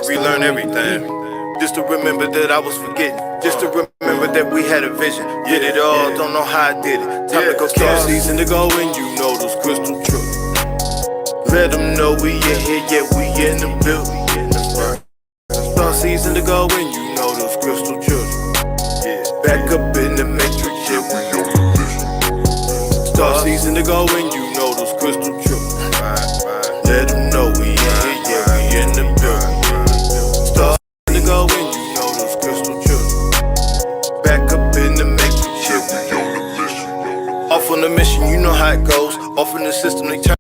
to relearn everything. Just to remember that I was forgetting. Just to remember that we had a vision. Did it all, don't know how I did it. Time to go catch season to go and you know those crystal truths. Let them know we in here, yeah, we in the building. Start season to go and you know those crystal children. Back up in the matrix, yeah, we on the mission. Start season to go and you know those crystal children. Let them know we in here, yeah, we in the building. Start season to go and you know those crystal children. Back up in the matrix, yeah, we on the mission. Off on the mission, you know how it goes. Off in the system, they turn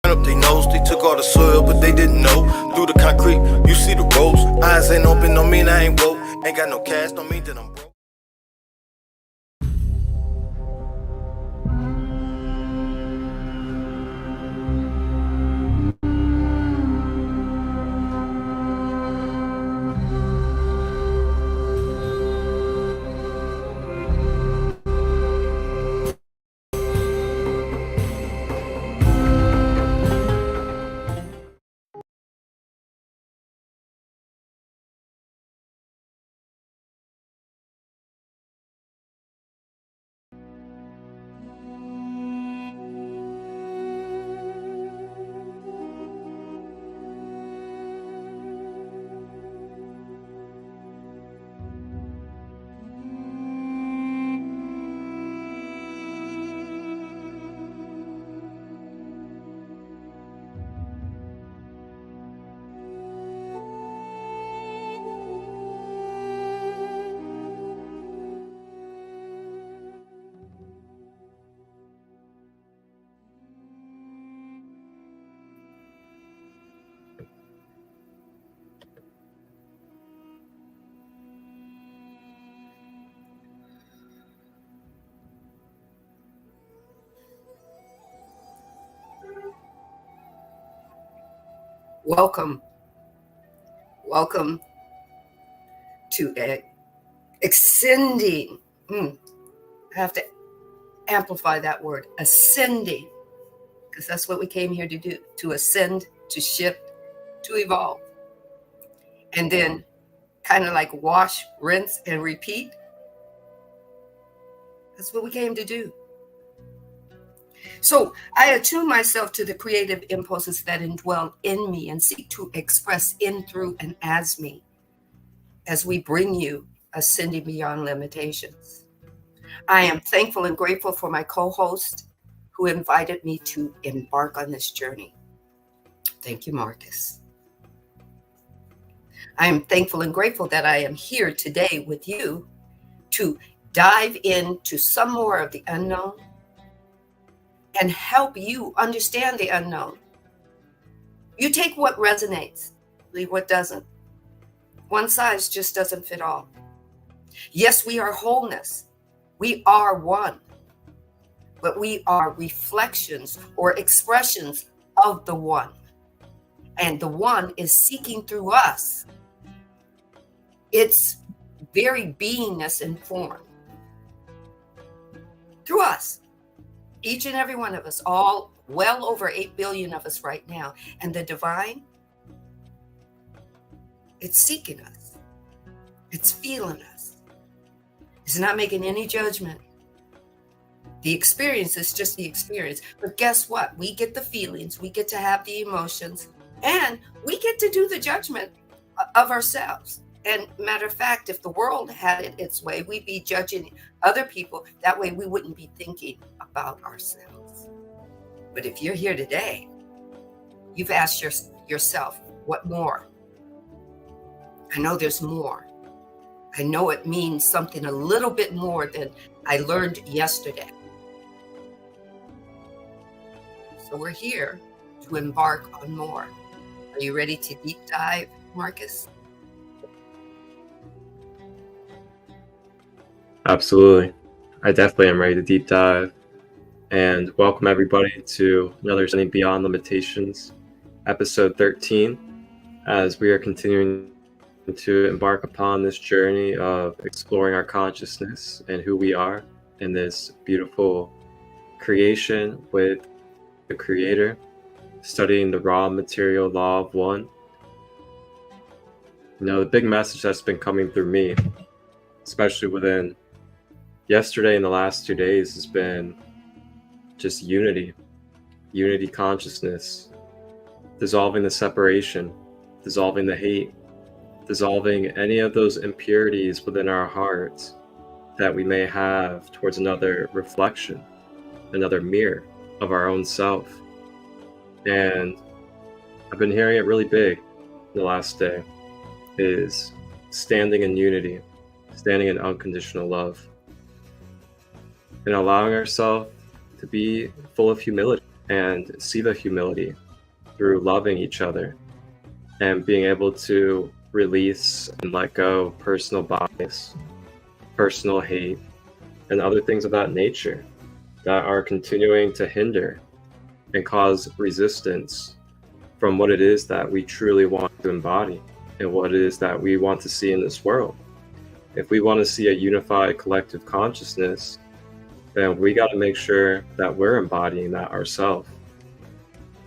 up their nose, they took all the soil, but they didn't know. Through the concrete, you see the roads. Eyes ain't open, don't mean I ain't woke. Ain't got no cash, don't mean that I'm broke. Welcome to ascending. I have to amplify that word, ascending, because that's what we came here to do, to ascend, to shift, to evolve. And then kind of like wash, rinse, and repeat. That's what we came to do. So I attune myself to the creative impulses that indwell in me and seek to express in, through, and as me as we bring you ascending beyond limitations. I am thankful and grateful for my co-host who invited me to embark on this journey. Thank you, Marcus. I am thankful and grateful that I am here today with you to dive into some more of the unknown and help you understand the unknown. You take what resonates, leave what doesn't. One size just doesn't fit all. Yes, we are wholeness. We are one. But we are reflections or expressions of the one. And the one is seeking through us its very beingness and form. Through us. Each and every one of us, all well over 8 billion of us right now. And the divine, it's seeking us. It's feeling us. It's not making any judgment. The experience is just the experience. But guess what? We get the feelings, we get to have the emotions, and we get to do the judgment of ourselves. And matter of fact, if the world had it its way, we'd be judging other people. That way we wouldn't be thinking about ourselves. But if you're here today, you've asked yourself, what more? I know there's more. I know it means something a little bit more than I learned yesterday. So we're here to embark on more. Are you ready to deep dive, Marcus? Absolutely. I definitely am ready to deep dive. And welcome everybody to another Sandee Beyond Limitations, episode 13, as we are continuing to embark upon this journey of exploring our consciousness and who we are in this beautiful creation with the Creator. studying the raw material law of one. The big message that's been coming through me, especially within yesterday and the last 2 days, has been just unity consciousness, dissolving the separation, dissolving the hate, dissolving any of those impurities within our hearts that we may have towards another reflection, another mirror of our own self. And I've been hearing it really big in the last day, is standing in unity, standing in unconditional love, and allowing ourselves to be full of humility and see the humility through loving each other and being able to release and let go personal bias, personal hate, and other things of that nature that are continuing to hinder and cause resistance from what it is that we truly want to embody and what it is that we want to see in this world. If we want to see a unified collective consciousness, then we got to make sure that we're embodying that ourselves,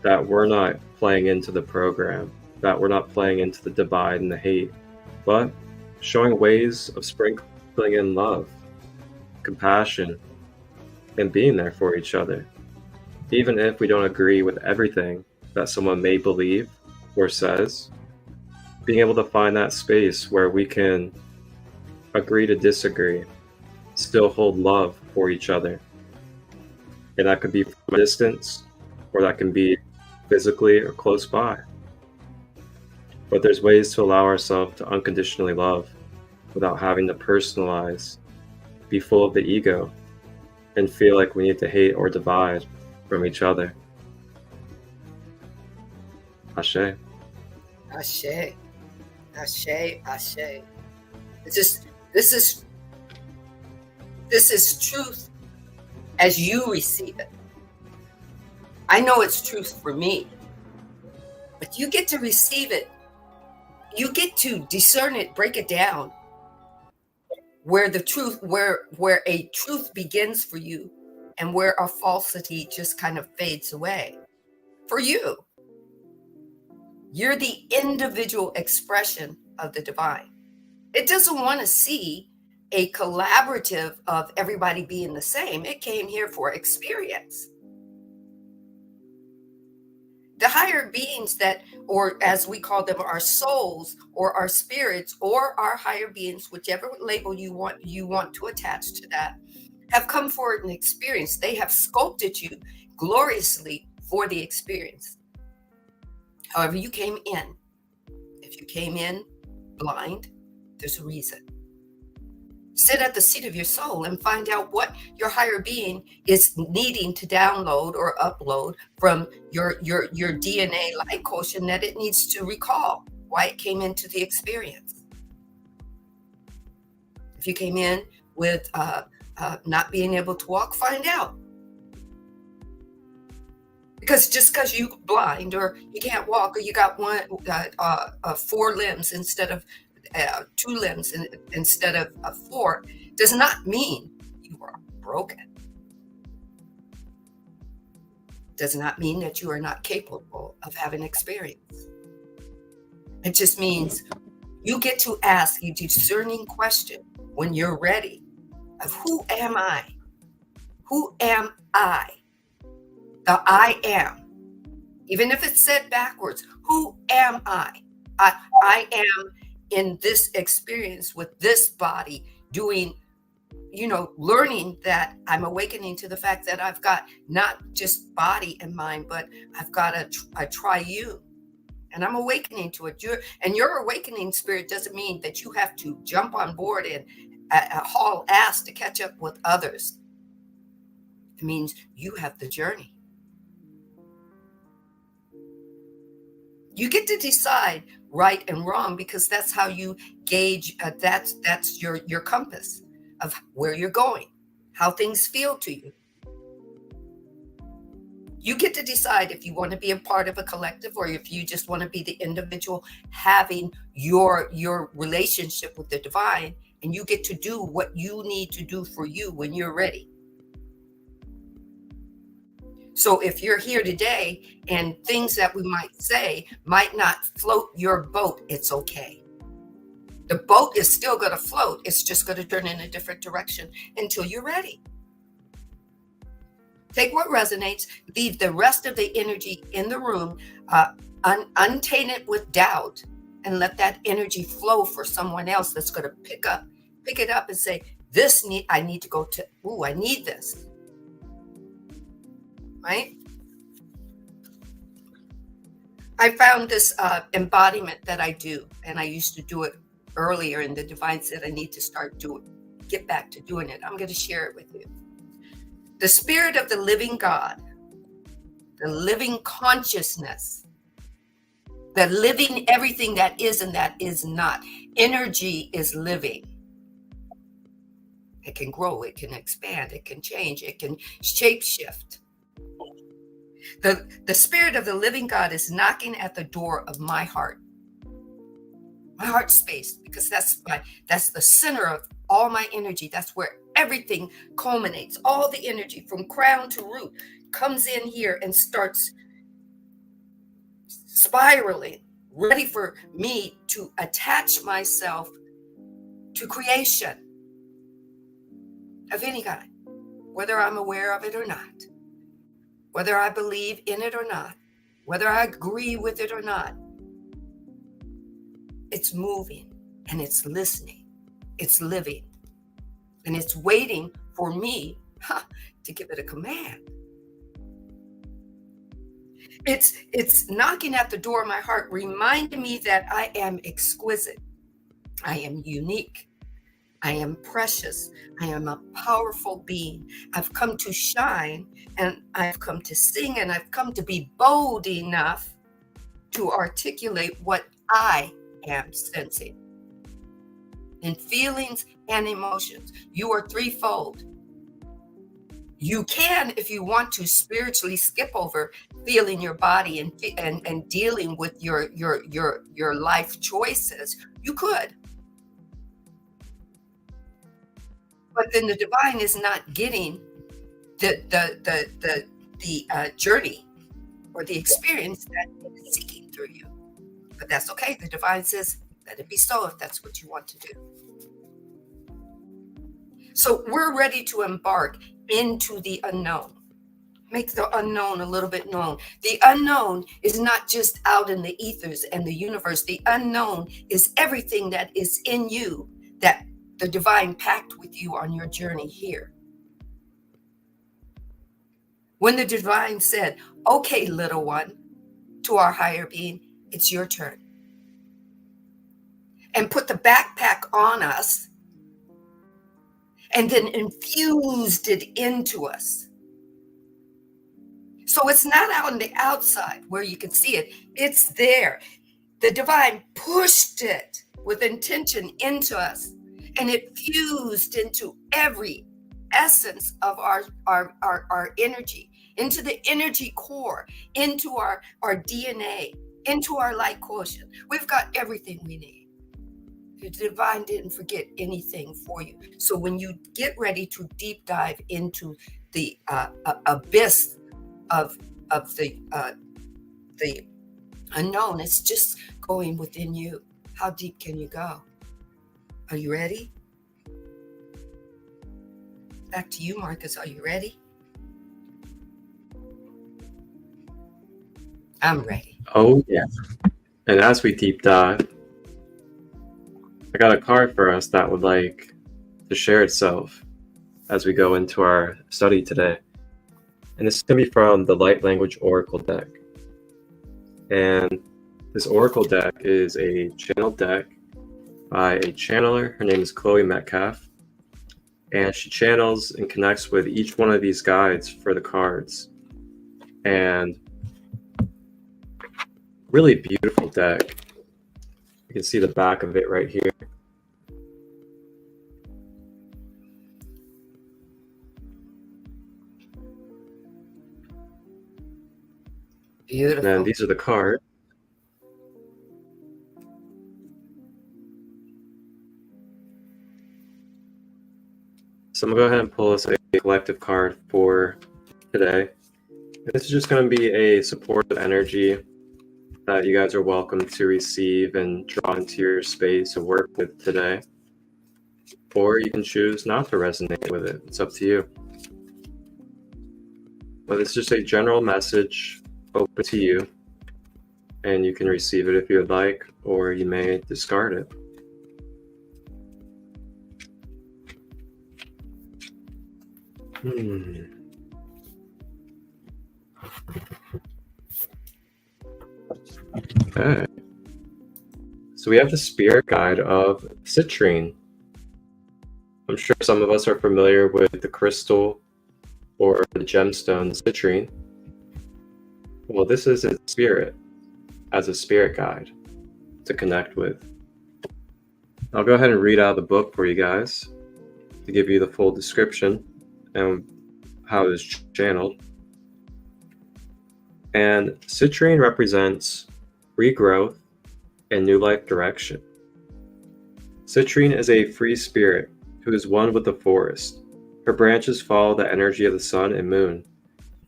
that we're not playing into the program, that we're not playing into the divide and the hate, but showing ways of sprinkling in love, compassion, and being there for each other. Even if we don't agree with everything that someone may believe or says, being able to find that space where we can agree to disagree, still hold love for each other. And that could be from a distance, or that can be physically or close by. But there's ways to allow ourselves to unconditionally love without having to personalize, be full of the ego, and feel like we need to hate or divide from each other. Ashe. Ashe. Ashe. Ashe. This is truth as you receive it. I know it's truth for me, but you get to receive it. You get to discern it, break it down, where the truth, where a truth begins for you, and where a falsity just kind of fades away. For you, you're the individual expression of the divine. It doesn't want to see a collaborative of everybody being the same. It came here for experience. The higher beings that, or as we call them, our souls or our spirits or our higher beings, whichever label you want to attach to that, have come for an experience. They have sculpted you gloriously for the experience. However you came in, if you came in blind, there's a reason. Sit at the seat of your soul and find out what your higher being is needing to download or upload from your DNA light quotient that it needs to recall why it came into the experience. If you came in with not being able to walk, find out. Because just because you're blind or you can't walk or you got four limbs instead of 2 limbs instead of 4 does not mean you are broken. Does not mean that you are not capable of having experience. It just means you get to ask a discerning question when you're ready of who am I? Who am I? The I am. Even if it's said backwards, who am I? I am in this experience with this body doing, learning that I'm awakening to the fact that I've got not just body and mind, but I've got a triune, and I'm awakening to it. Your awakening spirit doesn't mean that you have to jump on board and haul ass to catch up with others. It means you have the journey. You get to decide right and wrong because that's how you gauge. That's your compass of where you're going, how things feel to you. You get to decide if you want to be a part of a collective or if you just want to be the individual having your relationship with the divine, and you get to do what you need to do for you when you're ready. So if you're here today and things that we might say might not float your boat, it's okay. The boat is still going to float. It's just going to turn in a different direction until you're ready. Take what resonates, leave the rest of the energy in the room, untaint it with doubt, and let that energy flow for someone else that's going to pick it up and say, I need to go to, I need this. Right? I found this embodiment that I do, and I used to do it earlier, and the divine said I need to get back to doing it. I'm going to share it with you. The spirit of the living God, the living consciousness, the living everything that is and that is not. Energy is living. It can grow, it can expand, it can change, it can shape shift. The spirit of the living God is knocking at the door of my heart space, because that's the center of all my energy. That's where everything culminates. All the energy from crown to root comes in here and starts spiraling, ready for me to attach myself to creation of any kind, whether I'm aware of it or not, whether I believe in it or not, whether I agree with it or not. It's moving and it's listening, it's living, and it's waiting for me to give it a command. It's knocking at the door of my heart, reminding me that I am exquisite, I am unique, I am precious, I am a powerful being. I've come to shine, and I've come to sing, and I've come to be bold enough to articulate what I am sensing in feelings and emotions. You are threefold. You can, if you want to, spiritually skip over feeling your body and dealing with your life choices. You could, but then the divine is not getting the journey or the experience that it is seeking through you. But that's okay. The divine says, let it be so if that's what you want to do. So we're ready to embark into the unknown. Make the unknown a little bit known. The unknown is not just out in the ethers and the universe. The unknown is everything that is in you that the divine packed with you on your journey here. When the divine said, okay, little one, to our higher being, it's your turn. And put the backpack on us and then infused it into us. So it's not out on the outside where you can see it. It's there. The divine pushed it with intention into us, and it fused into every essence of our energy, into the energy core, into our DNA, into our light quotient. We've got everything we need. The divine didn't forget anything for you. So when you get ready to deep dive into the abyss of the unknown, it's just going within you. How deep can you go? Are you ready? Back to you, Marcus. Are you ready? I'm ready. Oh, yeah. And as we deep dive, I got a card for us that would like to share itself as we go into our study today. And this is going to be from the Light Language Oracle deck. And this Oracle deck is a channel deck by a channeler. Her name is Chloe Metcalf. And she channels and connects with each one of these guides for the cards. And really beautiful deck. You can see the back of it right here. Beautiful. And then these are the cards. So I'm going to go ahead and pull us a collective card for today. This is just going to be a supportive energy that you guys are welcome to receive and draw into your space and work with today. Or you can choose not to resonate with it. It's up to you. But it's just a general message open to you, and you can receive it if you would like, or you may discard it. Okay. So we have the spirit guide of citrine. I'm sure some of us are familiar with the crystal or the gemstone citrine. Well, this is its spirit as a spirit guide to connect with. I'll go ahead and read out the book for you guys to give you the full description and how it is channeled. And citrine represents regrowth and new life direction. Citrine is a free spirit who is one with the forest. Her branches follow the energy of the sun and moon.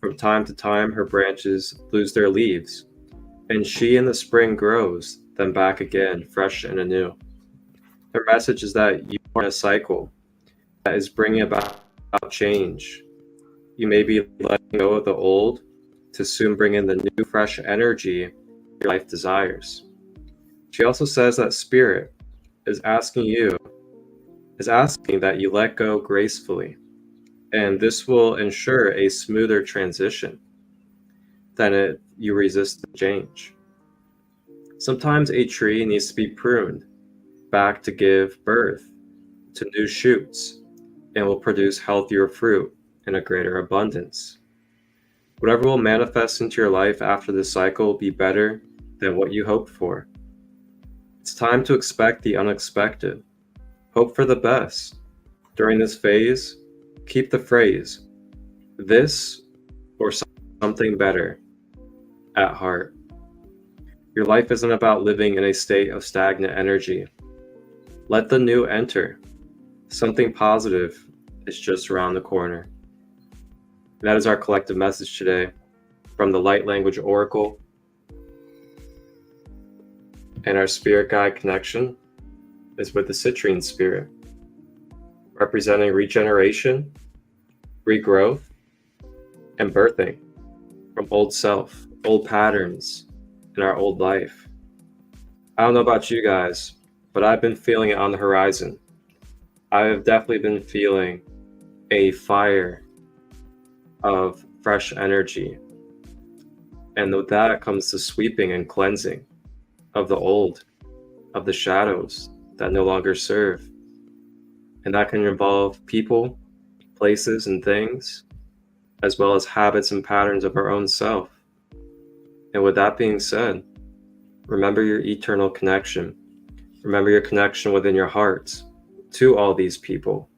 From time to time, her branches lose their leaves, and she in the spring grows, then back again, fresh and anew. Her message is that you are in a cycle that is bringing about change. You may be letting go of the old to soon bring in the new, fresh energy your life desires. She also says that Spirit is asking that you let go gracefully, and this will ensure a smoother transition than you resist the change. Sometimes a tree needs to be pruned back to give birth to new shoots and will produce healthier fruit in a greater abundance. Whatever will manifest into your life after this cycle will be better than what you hoped for. It's time to expect the unexpected. Hope for the best. During this phase, keep the phrase, this or something better, at heart. Your life isn't about living in a state of stagnant energy. Let the new enter. Something positive is just around the corner. And that is our collective message today from the Light Language Oracle. And our spirit guide connection is with the citrine spirit, representing regeneration, regrowth, and birthing from old self, old patterns in our old life. I don't know about you guys, but I've been feeling it on the horizon. I have definitely been feeling a fire of fresh energy. And with that comes the sweeping and cleansing of the old, of the shadows that no longer serve. And that can involve people, places, and things, as well as habits and patterns of our own self. And with that being said, remember your eternal connection. Remember your connection within your heart to all these people,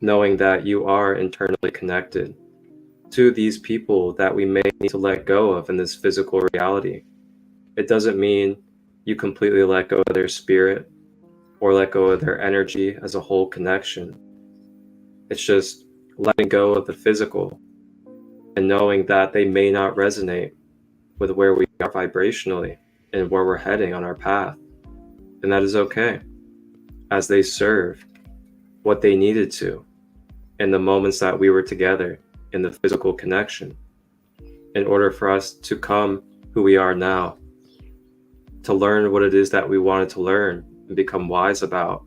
knowing that you are internally connected to these people that we may need to let go of in this physical reality. It doesn't mean you completely let go of their spirit or let go of their energy as a whole connection. It's just letting go of the physical and knowing that they may not resonate with where we are vibrationally and where we're heading on our path. And that is okay, as they served what they needed to in the moments that we were together in the physical connection, in order for us to come who we are now, to learn what it is that we wanted to learn and become wise about,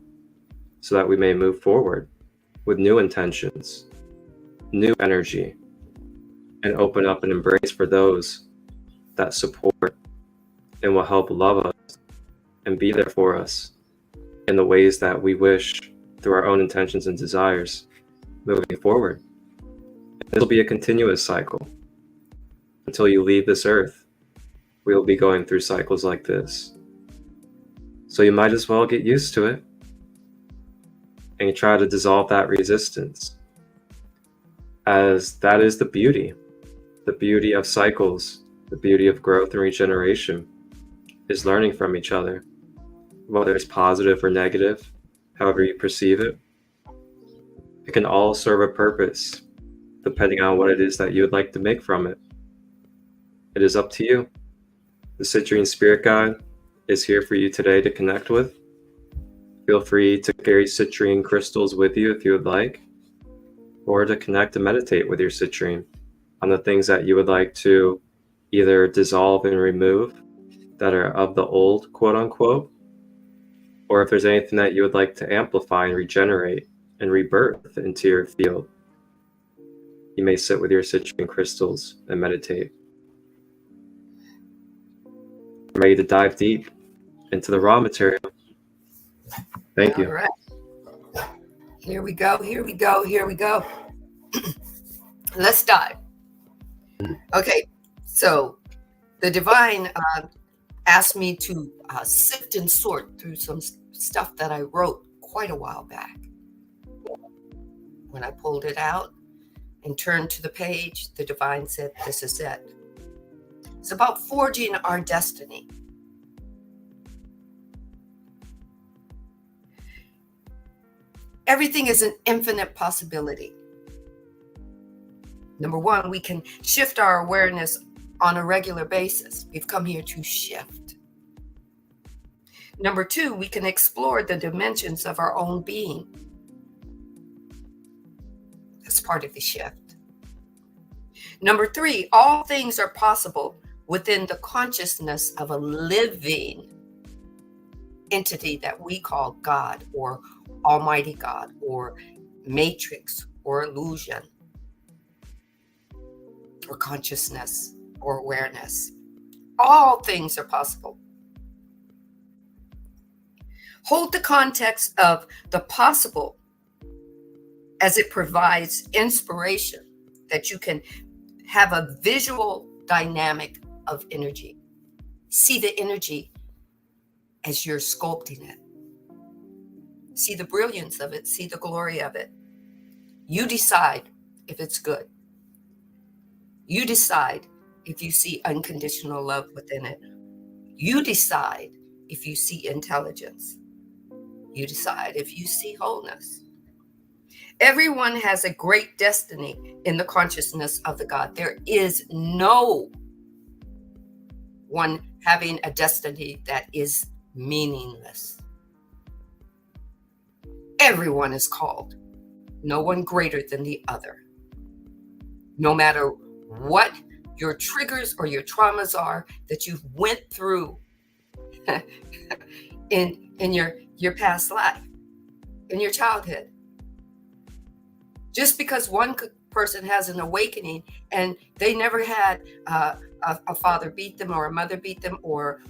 so that we may move forward with new intentions, new energy, and open up and embrace for those that support and will help love us and be there for us in the ways that we wish through our own intentions and desires moving forward. This will be a continuous cycle. Until you leave this earth, we will be going through cycles like this. So you might as well get used to it and try to dissolve that resistance, as that is the beauty of cycles, the beauty of growth and regeneration, is learning from each other, whether it's positive or negative, however you perceive it. It can all serve a purpose, depending on what it is that you would like to make from it. It is up to you. The citrine spirit guide is here for you today to connect with. Feel free to carry citrine crystals with you if you would like, or to connect and meditate with your citrine on the things that you would like to either dissolve and remove that are of the old, quote unquote, or if there's anything that you would like to amplify and regenerate and rebirth into your field. You may sit with your citrine crystals and meditate. I'm ready to dive deep into the raw material. Thank you. All right. Here we go. Here we go. Here we go. Let's dive. Okay. So the divine asked me to sift and sort through some stuff that I wrote quite a while back. When I pulled it out and turned to the page, the divine said, "This is it." It's about forging our destiny. Everything is an infinite possibility. Number one, we can shift our awareness on a regular basis. We've come here to shift. Number two, we can explore the dimensions of our own being. That's part of the shift. Number three, all things are possible within the consciousness of a living entity that we call God, or Almighty God, or matrix, or illusion, or consciousness, or awareness. All things are possible. Hold the context of the possible as it provides inspiration, that you can have a visual dynamic of energy. See the energy as you're sculpting it. See the brilliance of it. See the glory of it. You decide if it's good. You decide if you see unconditional love within it. You decide if you see intelligence. You decide if you see wholeness. Everyone has a great destiny in the consciousness of the God. There is no one having a destiny that is meaningless. Everyone is called. No one greater than the other. No matter what your triggers or your traumas are that you've went through in your past life, in your childhood. Just because one person has an awakening and they never had a father beat them, or a mother beat them, or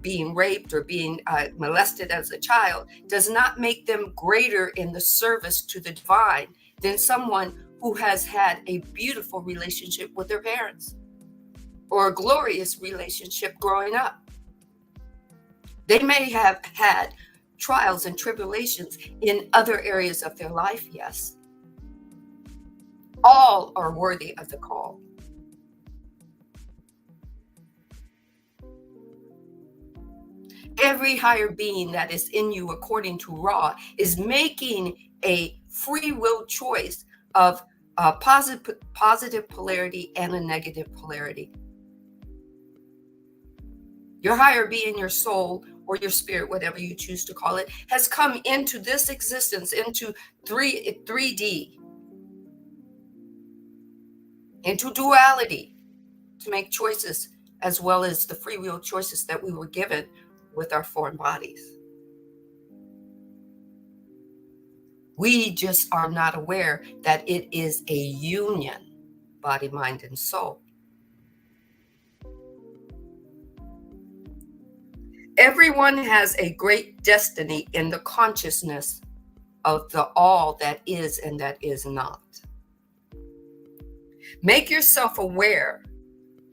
being raped, or being molested as a child, does not make them greater in the service to the divine than someone who has had a beautiful relationship with their parents, or a glorious relationship growing up. They may have had trials and tribulations in other areas of their life, yes. All are worthy of the call. Every higher being that is in you, according to Ra, is making a free will choice of a positive polarity and a negative polarity. Your higher being, your soul, or your spirit, whatever you choose to call it, has come into this existence, into 3D, into duality, to make choices, as well as the free will choices that we were given with our foreign bodies. We just are not aware that it is a union, body, mind, and soul. Everyone has a great destiny in the consciousness of the all that is and that is not. Make yourself aware.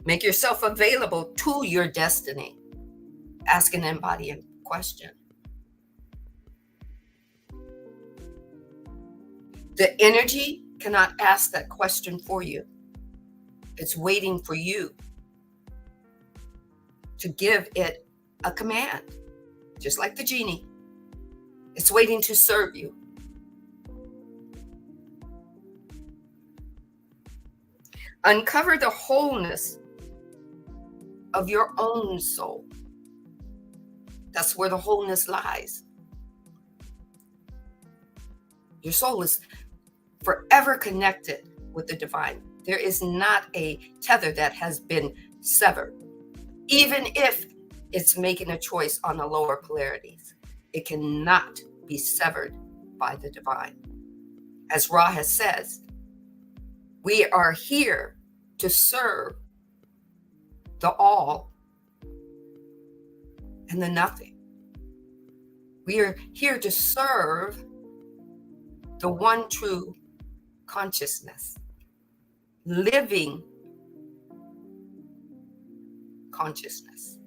Make yourself available to your destiny. Ask and embody a question. The energy cannot ask that question for you. It's waiting for you to give it a command, just like the genie. It's waiting to serve you. Uncover the wholeness of your own soul. That's where the wholeness lies. Your soul is forever connected with the divine. There is not a tether that has been severed. Even if it's making a choice on the lower polarities, it cannot be severed by the divine. As Ra has says, we are here to serve the all and the nothing. We are here to serve the one true consciousness, living consciousness.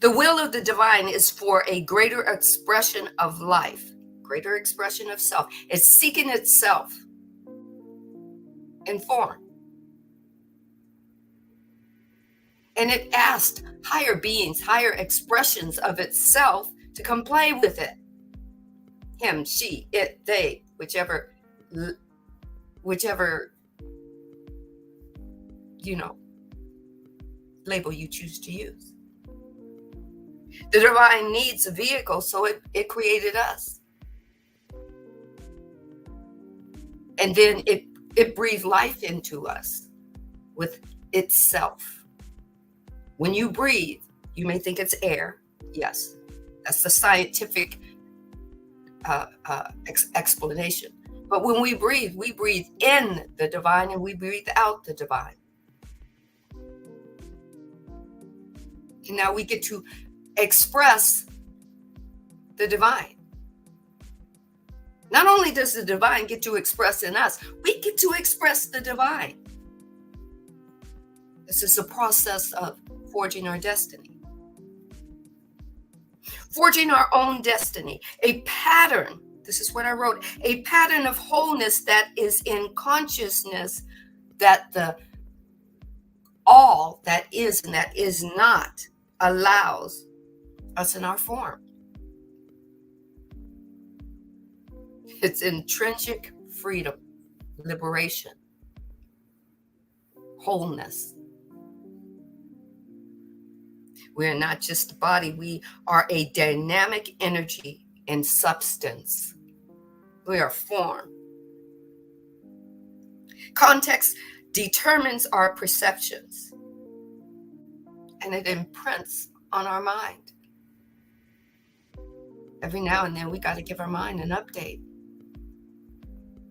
The will of the divine is for a greater expression of life, greater expression of self. It's seeking itself in form. And it asked higher beings, higher expressions of itself to come play with it. Him, she, it, they, whichever, label you choose to use. The divine needs a vehicle, so it created us. And then it breathed life into us with itself. When you breathe, you may think it's air. Yes, that's the scientific explanation. But when we breathe in the divine and we breathe out the divine. And now we get to express the divine. Not only does the divine get to express in us, we get to express the divine. This is a process of forging our destiny. Forging our own destiny. A pattern, this is what I wrote, a pattern of wholeness that is in consciousness, that the all that is and that is not allows us in our form. It's intrinsic freedom, liberation, wholeness. We are not just a body, we are a dynamic energy and substance. We are form. Context determines our perceptions, and it imprints on our mind. Every now and then we got to give our mind an update.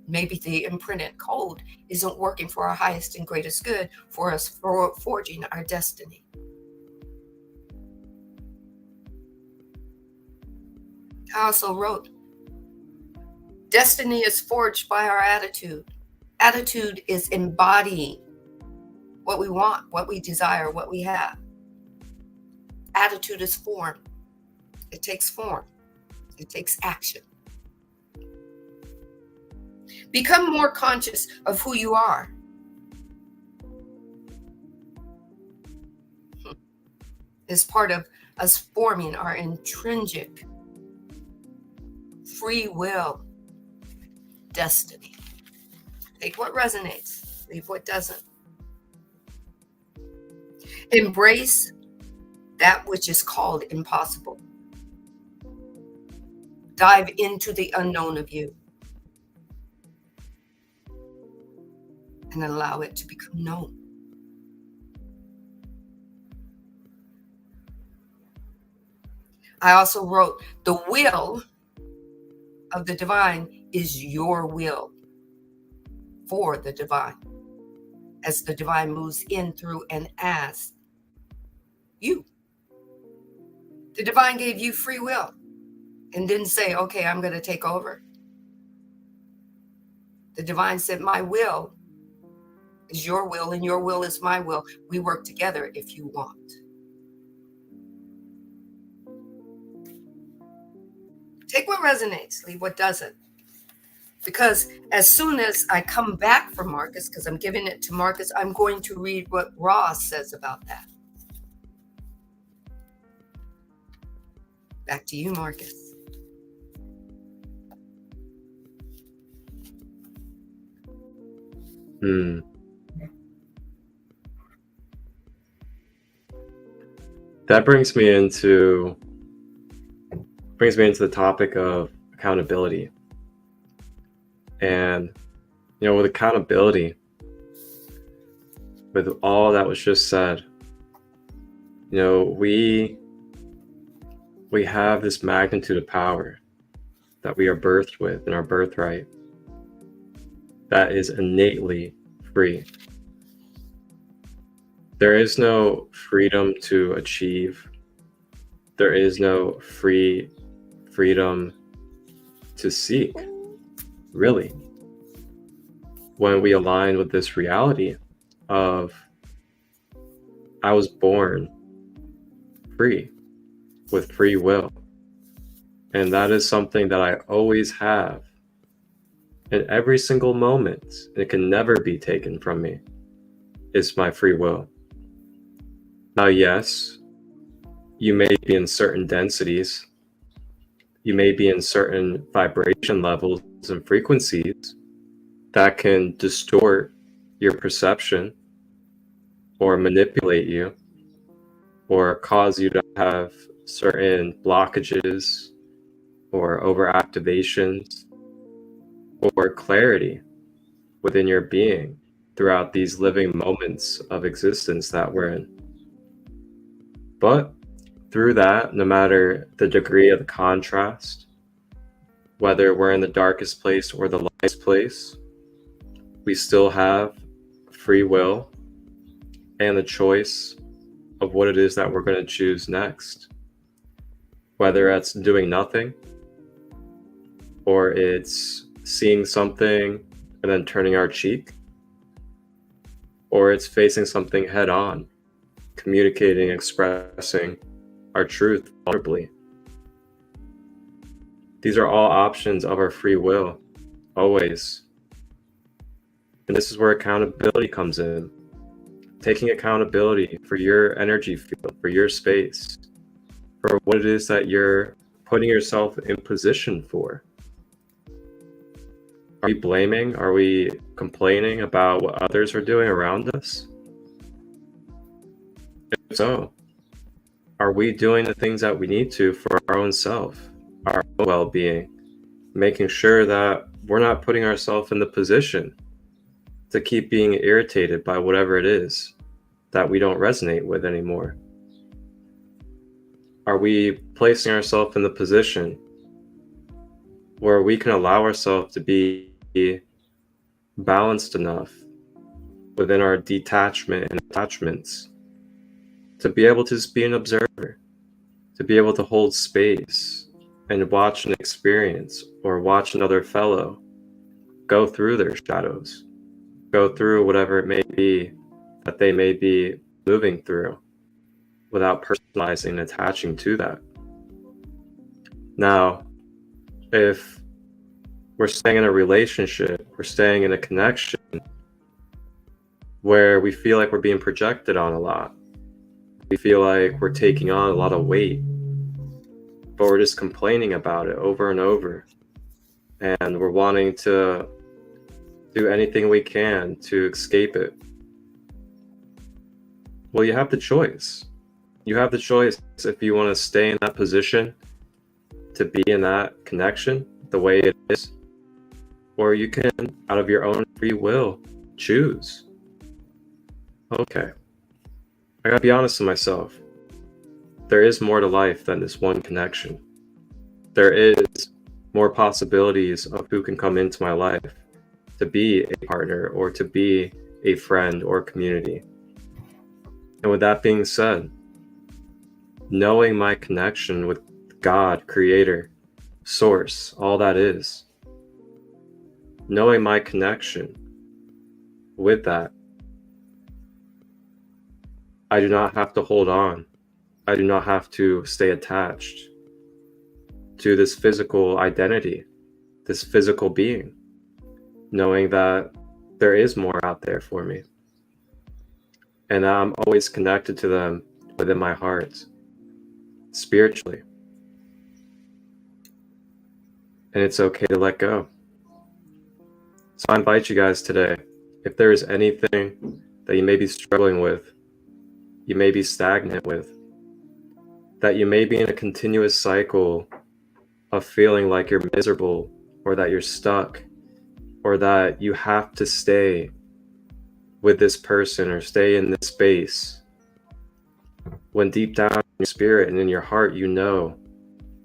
Maybe the imprinted code isn't working for our highest and greatest good for us for forging our destiny. I also wrote, destiny is forged by our attitude. Attitude is embodying what we want, what we desire, what we have. Attitude is form. It takes form. It takes action. Become more conscious of who you are. It's part of us forming our intrinsic free will destiny. Take what resonates, leave what doesn't. Embrace that which is called impossible. Dive into the unknown of you and allow it to become known. I also wrote, the will of the divine is your will for the divine, as the divine moves in, through, and as you. The divine gave you free will and didn't say, okay, I'm going to take over. The divine said, my will is your will and your will is my will. We work together if you want. Take what resonates, leave what doesn't. Because as soon as I come back from Marcus, because I'm giving it to Marcus, I'm going to read what Ross says about that. Back to you, Marcus. that brings me into the topic of accountability. And with accountability, with all that was just said, we have this magnitude of power that we are birthed with in our birthright that is innately free. There is no freedom to achieve. There is no freedom to seek, really. When we align with this reality of, I was born free, with free will. And that is something that I always have in every single moment. It can never be taken from me, is my free will. Now, yes, you may be in certain densities. You may be in certain vibration levels and frequencies that can distort your perception or manipulate you or cause you to have certain blockages or overactivations or clarity within your being throughout these living moments of existence that we're in. But through that, no matter the degree of the contrast, whether we're in the darkest place or the lightest place, we still have free will and the choice of what it is that we're going to choose next. Whether it's doing nothing, or it's seeing something and then turning our cheek, or it's facing something head on, communicating, expressing our truth vulnerably. These are all options of our free will, always. And this is where accountability comes in. Taking accountability for your energy field, for your space, for what it is that you're putting yourself in position for. Are we blaming? Are we complaining about what others are doing around us? If so, are we doing the things that we need to for our own self, our own well-being, making sure that we're not putting ourselves in the position to keep being irritated by whatever it is that we don't resonate with anymore? Are we placing ourselves in the position where we can allow ourselves to be balanced enough within our detachment and attachments to be able to just be an observer, to be able to hold space and watch an experience or watch another fellow go through their shadows, go through whatever it may be that they may be moving through without personalizing and attaching to that. Now, if we're staying in a relationship, we're staying in a connection where we feel like we're being projected on a lot, we feel like we're taking on a lot of weight, but we're just complaining about it over and over, and we're wanting to do anything we can to escape it. Well, you have the choice. You have the choice if you want to stay in that position, to be in that connection the way it is, or you can, out of your own free will, choose. Okay, I gotta be honest with myself. There is more to life than this one connection. There is more possibilities of who can come into my life to be a partner or to be a friend or community. And with that being said, knowing my connection with God, Creator, Source, all that is, knowing my connection with that, I do not have to hold on. I do not have to stay attached to this physical identity, this physical being, knowing that there is more out there for me. And I'm always connected to them within my heart, spiritually. And it's okay to let go. So I invite you guys today, if there is anything that you may be struggling with, you may be stagnant with, that you may be in a continuous cycle of feeling like you're miserable, or that you're stuck, or that you have to stay with this person or stay in this space, when deep down in your spirit and in your heart you know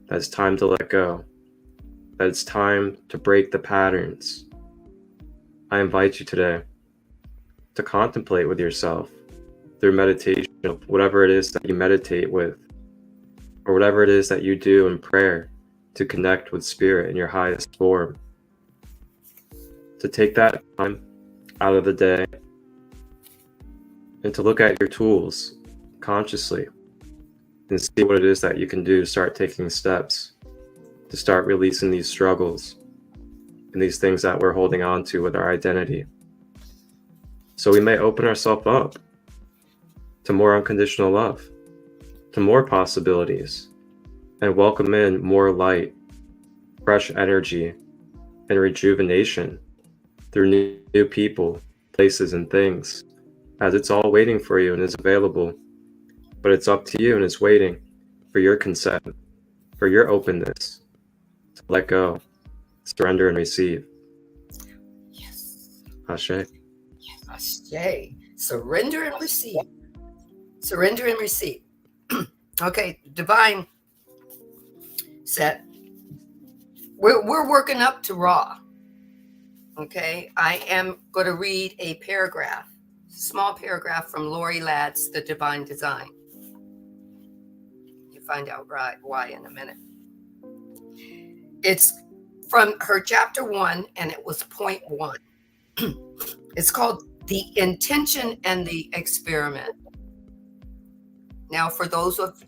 that it's time to let go, that it's time to break the patterns, I invite you today to contemplate with yourself through meditation of whatever it is that you meditate with, or whatever it is that you do in prayer to connect with spirit in your highest form. To take that time out of the day and to look at your tools consciously and see what it is that you can do to start taking steps, to start releasing these struggles and these things that we're holding on to with our identity. So we may open ourselves up to more unconditional love, to more possibilities, and welcome in more light, fresh energy, and rejuvenation through new people, places, and things, as it's all waiting for you and is available. But it's up to you, and it's waiting for your consent, for your openness to let go, surrender, and receive. Yes. Ashe. Ashe. Surrender and receive. Surrender and receive. Okay, Divine said, we're working up to Ra. Okay, I am going to read a paragraph, small paragraph from Lori Ladd's The Divine Design. You find out why in a minute. It's from her chapter 1, and it was point 1. It's called The Intention and the Experiment. Now, for those of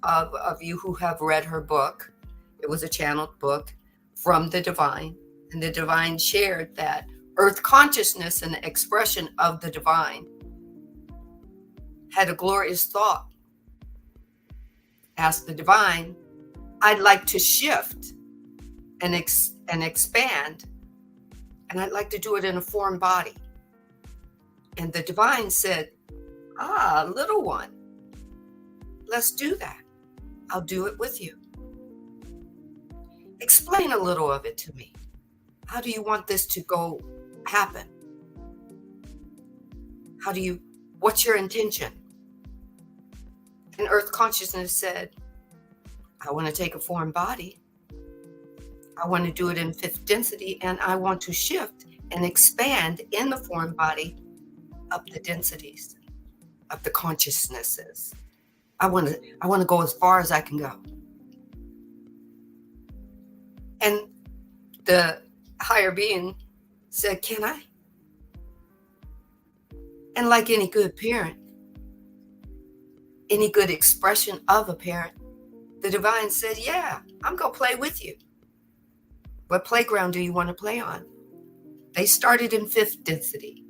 you who have read her book, it was a channeled book from the Divine, and the Divine shared that Earth consciousness and the expression of the Divine had a glorious thought. Asked the Divine, I'd like to shift and expand, and I'd like to do it in a foreign body. And the Divine said, little one, let's do that. I'll do it with you. Explain a little of it to me. How do you want this to go happen? What's your intention? And Earth Consciousness said, I want to take a foreign body. I want to do it in 5th density, and I want to shift and expand in the foreign body up the densities, up the consciousnesses. I want to go as far as I can go. And the higher being said, can I? And like any good parent, any good expression of a parent, the Divine said, yeah, I'm going to play with you. What playground do you want to play on? They started in 5th density.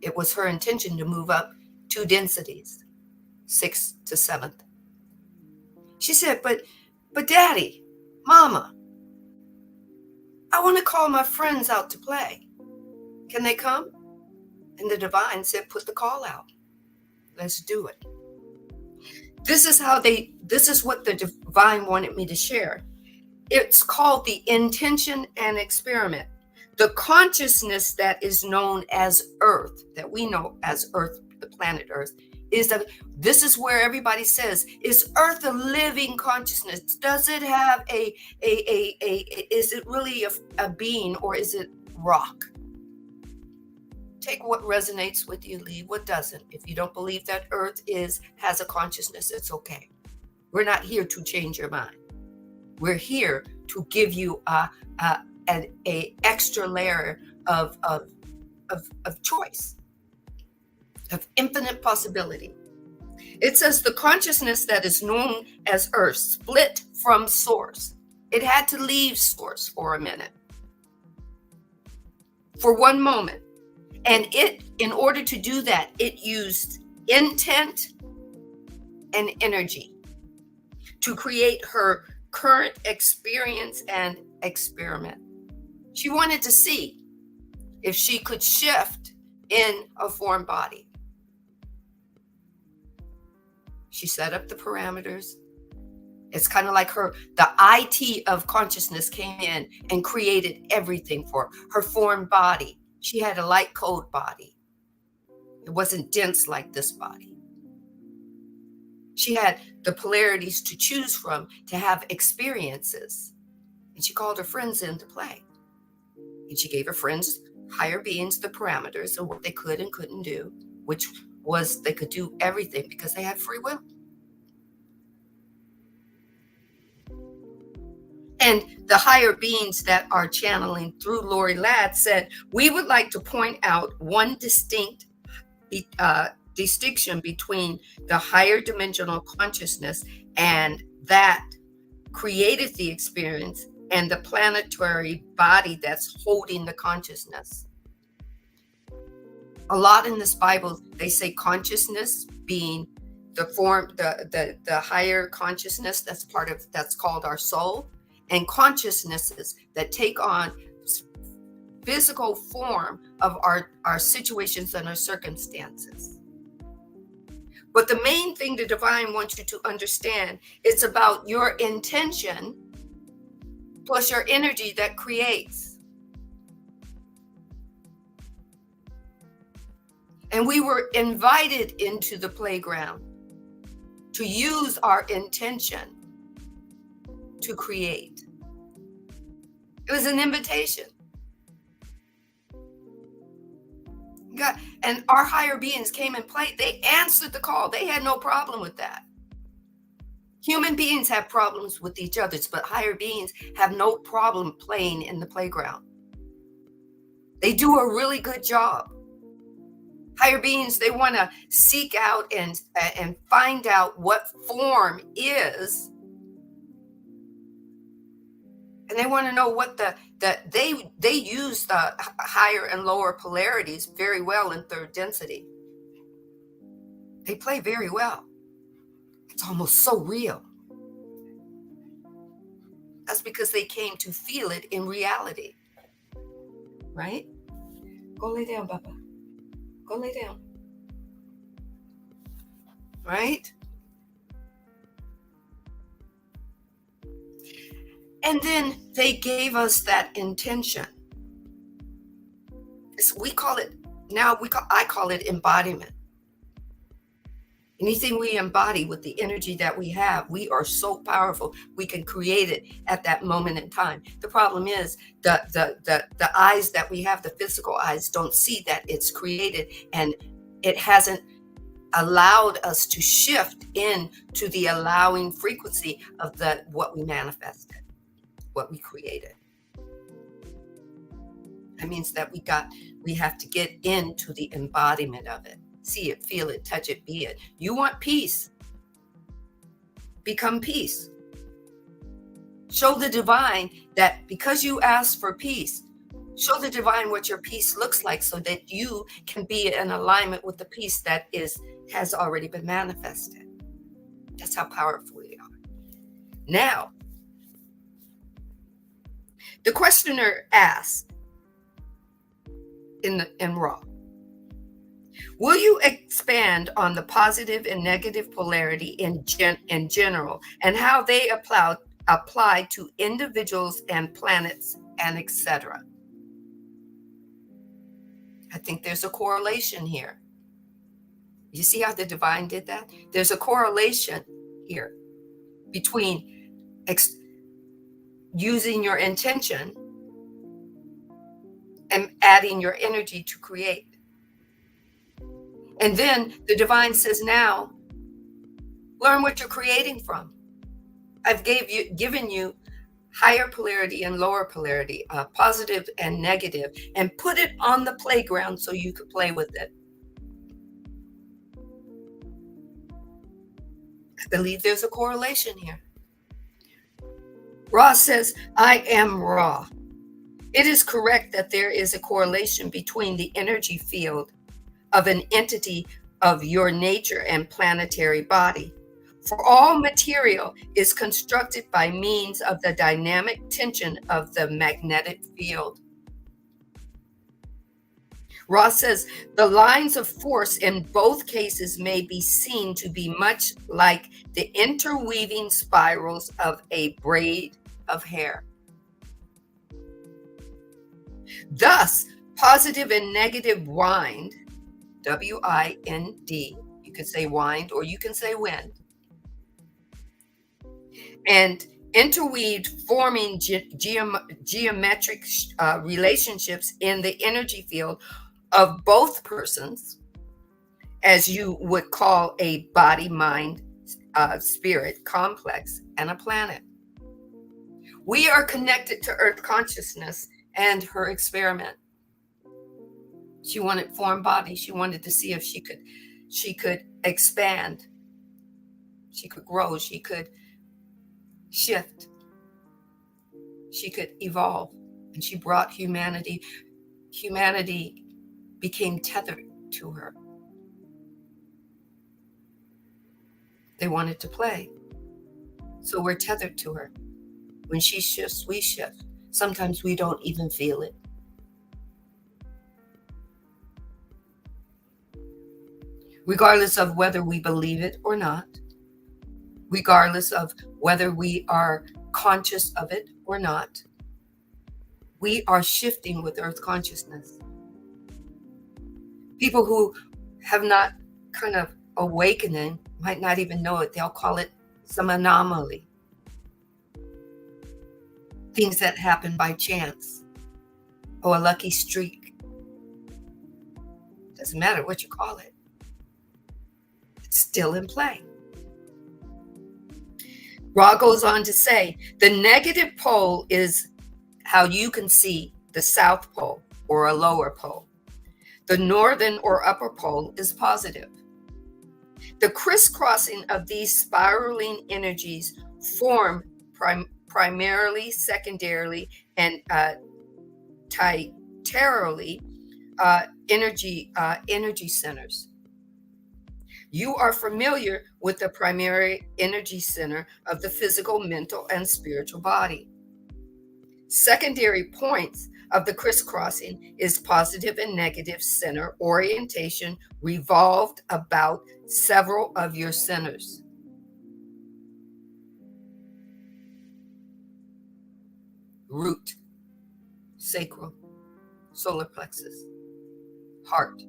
It was her intention to move up 2 densities, 6th to 7th. She said, but Daddy, Mama, I want to call my friends out to play. Can they come? And the Divine said, put the call out. Let's do it. This is what the Divine wanted me to share. It's called the intention and experiment. The consciousness that is known as Earth, that we know as Earth, the planet Earth, is that this is where everybody says, is Earth a living consciousness? Does it have is it really a being, or is it rock? Take what resonates with you, leave what doesn't. If you don't believe that Earth has a consciousness, it's okay. We're not here to change your mind. We're here to give you an extra layer of choice, of infinite possibility. It says the consciousness that is known as Earth split from source. It had to leave source for a minute, for one moment. And in order to do that, it used intent and energy to create her current experience and experiment. She wanted to see if she could shift in a foreign body. She set up the parameters. It's kind of like the IT of consciousness came in and created everything for her form body. She had a light code body. It wasn't dense like this body. She had the polarities to choose from to have experiences. And she called her friends in to play. And she gave her friends, higher beings, the parameters of what they could and couldn't do, which was they could do everything because they had free will. And the higher beings that are channeling through Lori Ladd said, we would like to point out one distinct distinction between the higher dimensional consciousness and that created the experience and the planetary body that's holding the consciousness. A lot in this Bible, they say consciousness being the form, the higher consciousness that's called our soul, and consciousnesses that take on physical form of our situations and our circumstances. But the main thing the divine wants you to understand, it's about your intention plus your energy that creates. And we were invited into the playground to use our intention to create. It was an invitation. God, and our higher beings came and played. They answered the call. They had no problem with that. Human beings have problems with each other, but higher beings have no problem playing in the playground. They do a really good job. Higher beings, they want to seek out and find out what form is. And they want to know what they use the higher and lower polarities very well in third density. They play very well. It's almost so real. That's because they came to feel it in reality. Right? Go lay down, Papa. Go lay down. Right? And then they gave us that intention. We call it, I call it embodiment. Anything we embody with the energy that we have, we are so powerful. We can create it at that moment in time. The problem is the eyes that we have, the physical eyes, don't see that it's created, and it hasn't allowed us to shift into the allowing frequency of what we manifested, what we created. That means that we have to get into the embodiment of it. See it, feel it, touch it, be it. You want peace. Become peace. Show the divine that because you asked for peace, show the divine what your peace looks like so that you can be in alignment with the peace that has already been manifested. That's how powerful we are. Now, the questioner asked in Raw, will you expand on the positive and negative polarity in general and how they apply to individuals and planets and etc.? I think there's a correlation here. You see how the divine did that? There's a correlation here between using your intention and adding your energy to create. And then the divine says, now, learn what you're creating from. I've given you higher polarity and lower polarity, positive and negative, and put it on the playground so you could play with it. I believe there's a correlation here. Ra says, I am Ra. It is correct that there is a correlation between the energy field of an entity of your nature and planetary body. For all material is constructed by means of the dynamic tension of the magnetic field. Ross says the lines of force in both cases may be seen to be much like the interweaving spirals of a braid of hair. Thus, positive and negative wind, W-I-N-D, you can say wind or you can say wind, and interweaved, forming geometric relationships in the energy field of both persons, as you would call a body, mind, spirit complex and a planet. We are connected to Earth consciousness and her experiment. She wanted form body. She wanted to see if she could expand. She could grow. She could shift. She could evolve. And she brought humanity. Humanity became tethered to her. They wanted to play. So we're tethered to her. When she shifts, we shift. Sometimes we don't even feel it. Regardless of whether we believe it or not, regardless of whether we are conscious of it or not, we are shifting with Earth consciousness. People who have not kind of awakening might not even know it. They'll call it some anomaly. Things that happen by chance. Oh, a lucky streak. Doesn't matter what you call it. It's still in play. Ra goes on to say, the negative pole is how you can see the South Pole or a lower pole. The northern or upper pole is positive. The crisscrossing of these spiraling energies form primarily, secondarily, and tertiarily energy centers. You are familiar with the primary energy center of the physical, mental, and spiritual body. Secondary points of the crisscrossing is positive and negative center orientation revolved about several of your centers. Root, sacral, solar plexus, heart,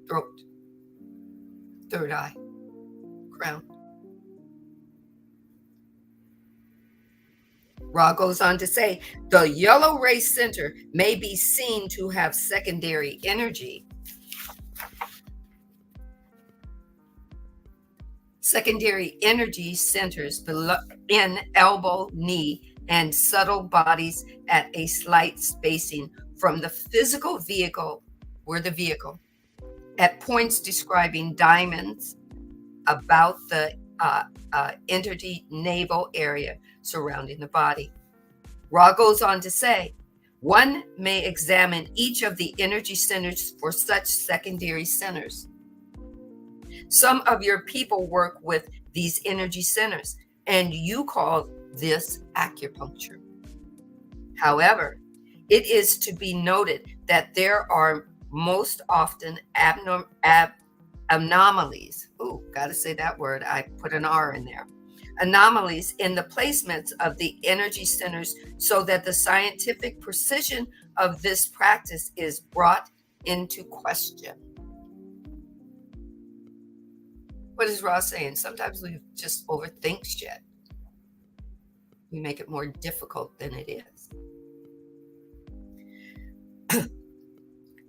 throat, third eye, crown. Ra goes on to say, the yellow ray center may be seen to have secondary energy. Secondary energy centers in elbow, knee, and subtle bodies at a slight spacing from the physical vehicle, we're the vehicle, at points describing diamonds about the internavel area surrounding the body. Ra goes on to say, one may examine each of the energy centers for such secondary centers. Some of your people work with these energy centers, and you call this acupuncture. However, it is to be noted that there are most often anomalies. Ooh, gotta say that word. I put an R in there. Anomalies in the placements of the energy centers so that the scientific precision of this practice is brought into question. What is Ross saying? Sometimes we just overthink shit. We make it more difficult than it is.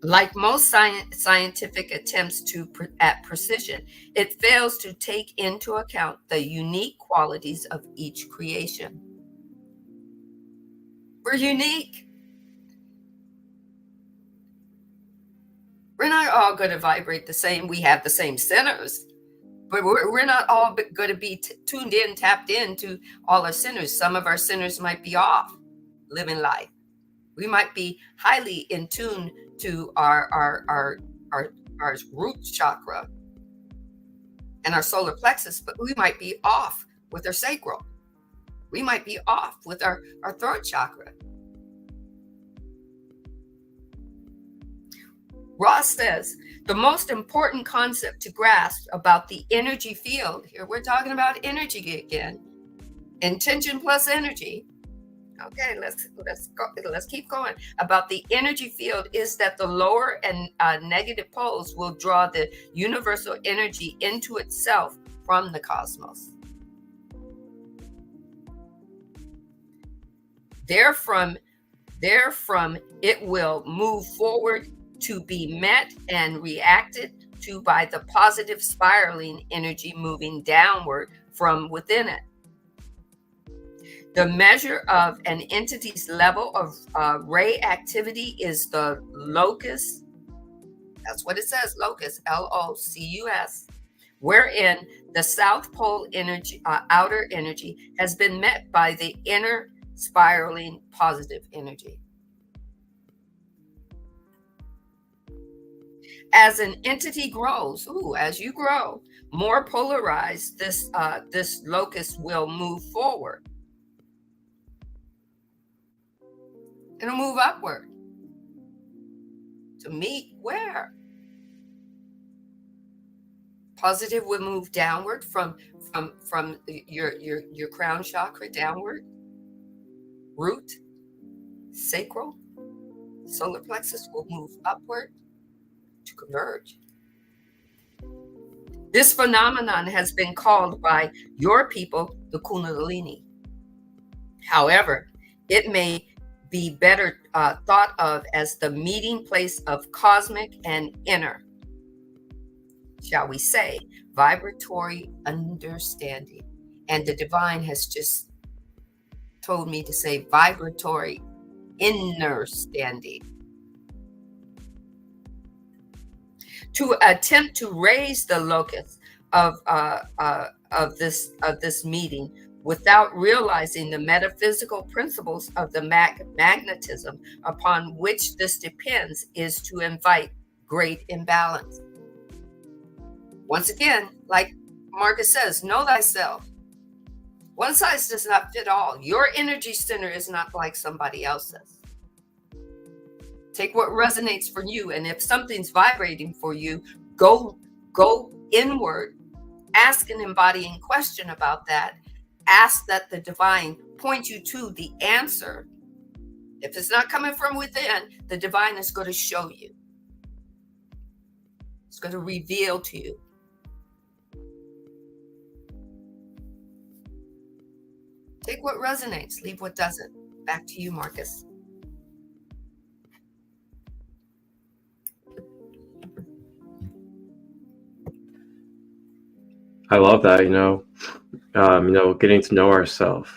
Like most scientific attempts at precision, it fails to take into account the unique qualities of each creation. We're unique. We're not all going to vibrate the same. We have the same centers, but we're not all going to be tuned in, tapped into all our centers. Some of our centers might be off, living life. We might be highly in tune to our root chakra and our solar plexus, but we might be off with our sacral. We might be off with our throat chakra. Ross says, the most important concept to grasp about the energy field, here we're talking about energy again, intention plus energy. Okay, let's keep going. About the energy field is that the lower and negative poles will draw the universal energy into itself from the cosmos. Therefrom, it will move forward to be met and reacted to by the positive spiraling energy moving downward from within it. The measure of an entity's level of ray activity is the locus. That's what it says, locus, LOCUS, wherein the South Pole energy, outer energy, has been met by the inner spiraling positive energy. As an entity grows, as you grow, more polarized, this locus will move forward. It'll move upward to meet where? Positive will move downward from your crown chakra downward. Root, sacral, solar plexus will move upward to converge. This phenomenon has been called by your people the Kundalini. However, it may be better thought of as the meeting place of cosmic and inner, shall we say, vibratory understanding. And the divine has just told me to say vibratory inner standing. To attempt to raise the locus of this meeting without realizing the metaphysical principles of the magnetism upon which this depends is to invite great imbalance. Once again, like Marcus says, know thyself. One size does not fit all. Your energy center is not like somebody else's. Take what resonates for you, and if something's vibrating for you, go inward, ask an embodying question about that. Ask that the divine point you to the answer. If it's not coming from within, the divine is going to show you. It's going to reveal to you. Take what resonates, leave what doesn't. Back to you, Marcus. I love that, getting to know ourselves.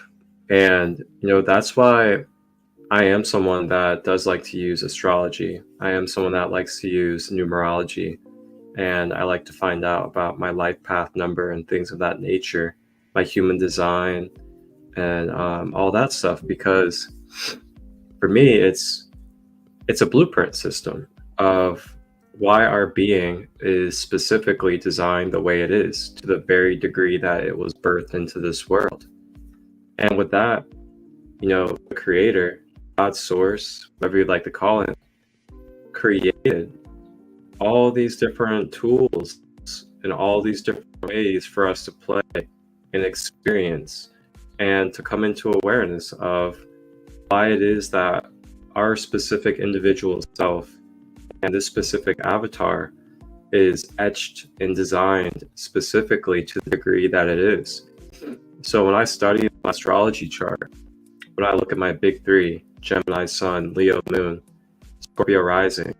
And, that's why I am someone that does like to use astrology. I am someone that likes to use numerology. And I like to find out about my life path number and things of that nature, my human design, and all that stuff. Because for me, it's a blueprint system of why our being is specifically designed the way it is, to the very degree that it was birthed into this world. And with that, the creator, God's source, whatever you'd like to call it, created all these different tools and all these different ways for us to play and experience and to come into awareness of why it is that our specific individual self and this specific avatar is etched and designed specifically to the degree that it is. So when I study my astrology chart, when I look at my big three, Gemini Sun, Leo Moon, Scorpio Rising,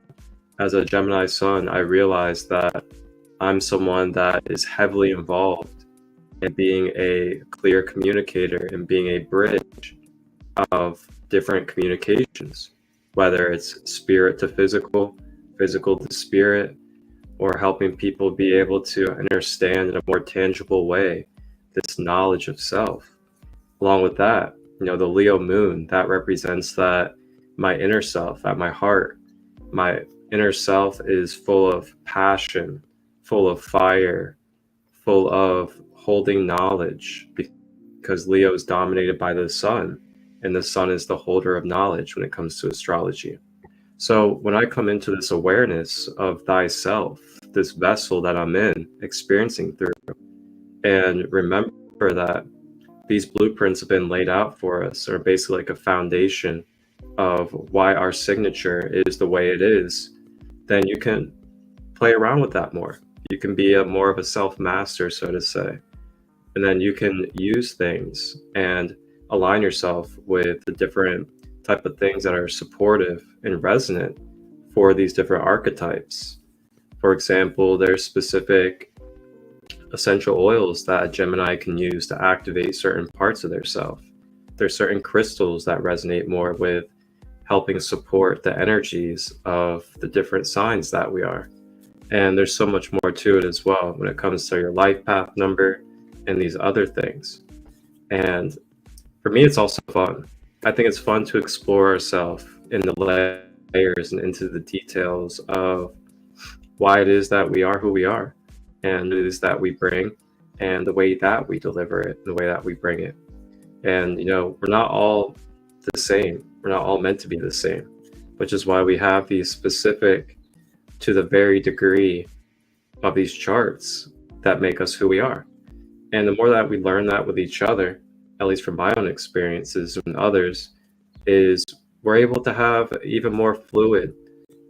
as a Gemini Sun, I realize that I'm someone that is heavily involved in being a clear communicator and being a bridge of different communications, whether it's spirit to physical, physical to spirit, or helping people be able to understand in a more tangible way this knowledge of self. Along with that, the Leo moon, that represents that my inner self, at my heart, my inner self is full of passion, full of fire, full of holding knowledge, because Leo is dominated by the sun, and the sun is the holder of knowledge when it comes to astrology. So when I come into this awareness of thyself, this vessel that I'm in, experiencing through, and remember that these blueprints have been laid out for us, are basically like a foundation of why our signature is the way it is, then you can play around with that more. You can be more of a self-master, so to say. And then you can use things and align yourself with the different type of things that are supportive and resonant for these different archetypes. For example, there's specific essential oils that a Gemini can use to activate certain parts of their self. There's certain crystals that resonate more with helping support the energies of the different signs that we are. And there's so much more to it as well when it comes to your life path number and these other things. And for me, it's also fun. I think it's fun to explore ourselves in the layers and into the details of why it is that we are who we are, and it is that we bring, and the way that we deliver it, the way that we bring it. And, we're not all the same. We're not all meant to be the same, which is why we have these specific, to the very degree of these charts that make us who we are. And the more that we learn that with each other, at least from my own experiences and others, is we're able to have even more fluid,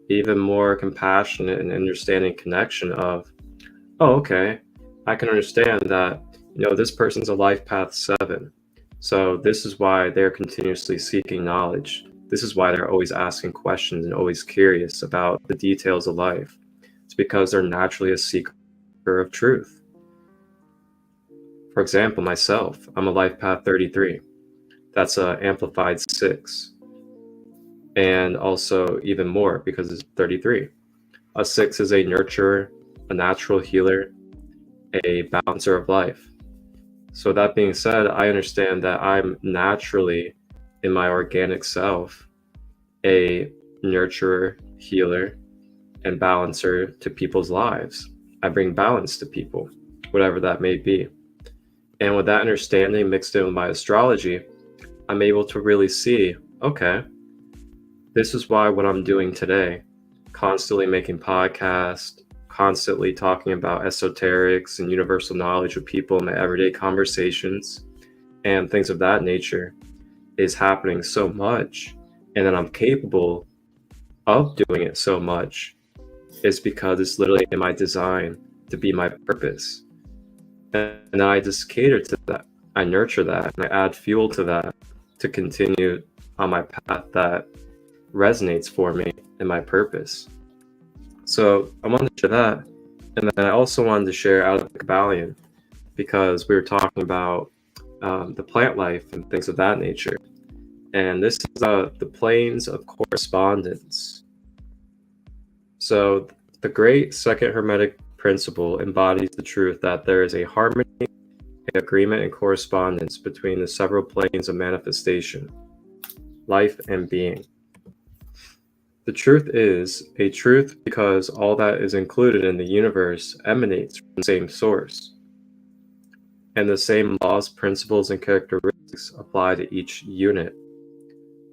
even more compassionate and understanding connection of, oh, okay, I can understand that, this person's a life path 7. So this is why they're continuously seeking knowledge. This is why they're always asking questions and always curious about the details of life. It's because they're naturally a seeker of truth. For example, myself, I'm a life path 33. That's an amplified 6. And also even more because it's 33. A 6 is a nurturer, a natural healer, a balancer of life. So that being said, I understand that I'm naturally, in my organic self, a nurturer, healer, and balancer to people's lives. I bring balance to people, whatever that may be. And with that understanding mixed in with my astrology, I'm able to really see, okay, this is why what I'm doing today, constantly making podcasts, constantly talking about esoterics and universal knowledge with people in my everyday conversations and things of that nature, is happening so much, and that I'm capable of doing it so much, is because it's literally in my design to be my purpose. And then I just cater to that. I nurture that, and I add fuel to that to continue on my path that resonates for me and my purpose. So I wanted to share that. And then I also wanted to share out of the Kabbalion, because we were talking about the plant life and things of that nature. And this is the planes of correspondence. So the great second Hermetic principle embodies the truth that there is a harmony, agreement, and correspondence between the several planes of manifestation, life, and being. The truth is a truth because all that is included in the universe emanates from the same source, and the same laws, principles, and characteristics apply to each unit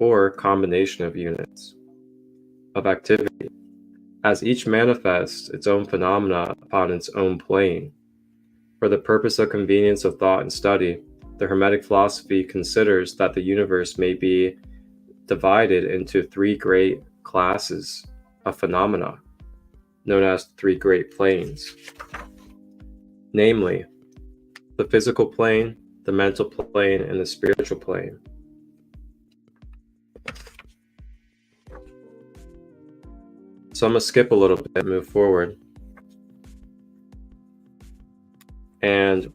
or combination of units of activity, as each manifests its own phenomena upon its own plane. For the purpose of convenience of thought and study, the Hermetic philosophy considers that the universe may be divided into 3 great classes of phenomena, known as 3 great planes, namely the physical plane, the mental plane, and the spiritual plane. So I'm going to skip a little bit and move forward. And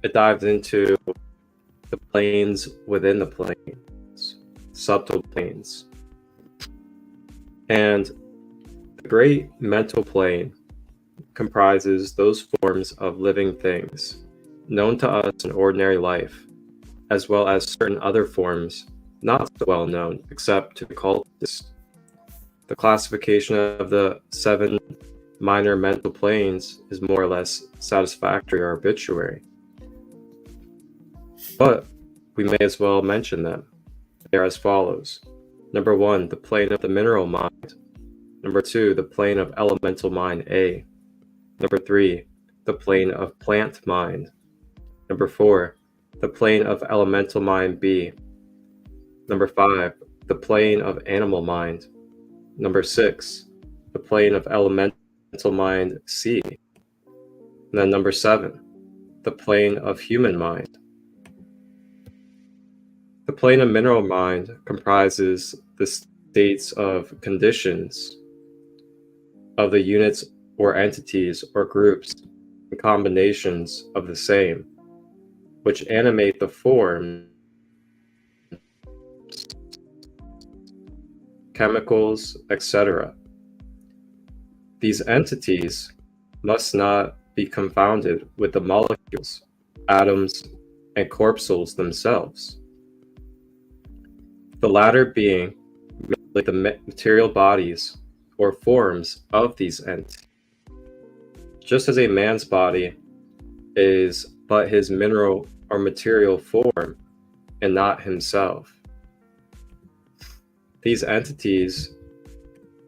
it dives into the planes within the planes, subtle planes. And the great mental plane comprises those forms of living things known to us in ordinary life, as well as certain other forms not so well known except to the cultists. The classification of the 7 minor mental planes is more or less satisfactory or arbitrary, but we may as well mention them. They are as follows. Number 1, the plane of the mineral mind. Number 2, the plane of elemental mind A. Number 3, the plane of plant mind. Number 4, the plane of elemental mind B. Number 5, the plane of animal mind. Number 6, the plane of elemental mind C. And then number 7, the plane of human mind. The plane of mineral mind comprises the states of conditions of the units or entities or groups and combinations of the same, which animate the form, chemicals, etc. These entities must not be confounded with the molecules, atoms, and corpuscles themselves. The latter being like the material bodies or forms of these entities. Just as a man's body is but his mineral or material form and not himself. These entities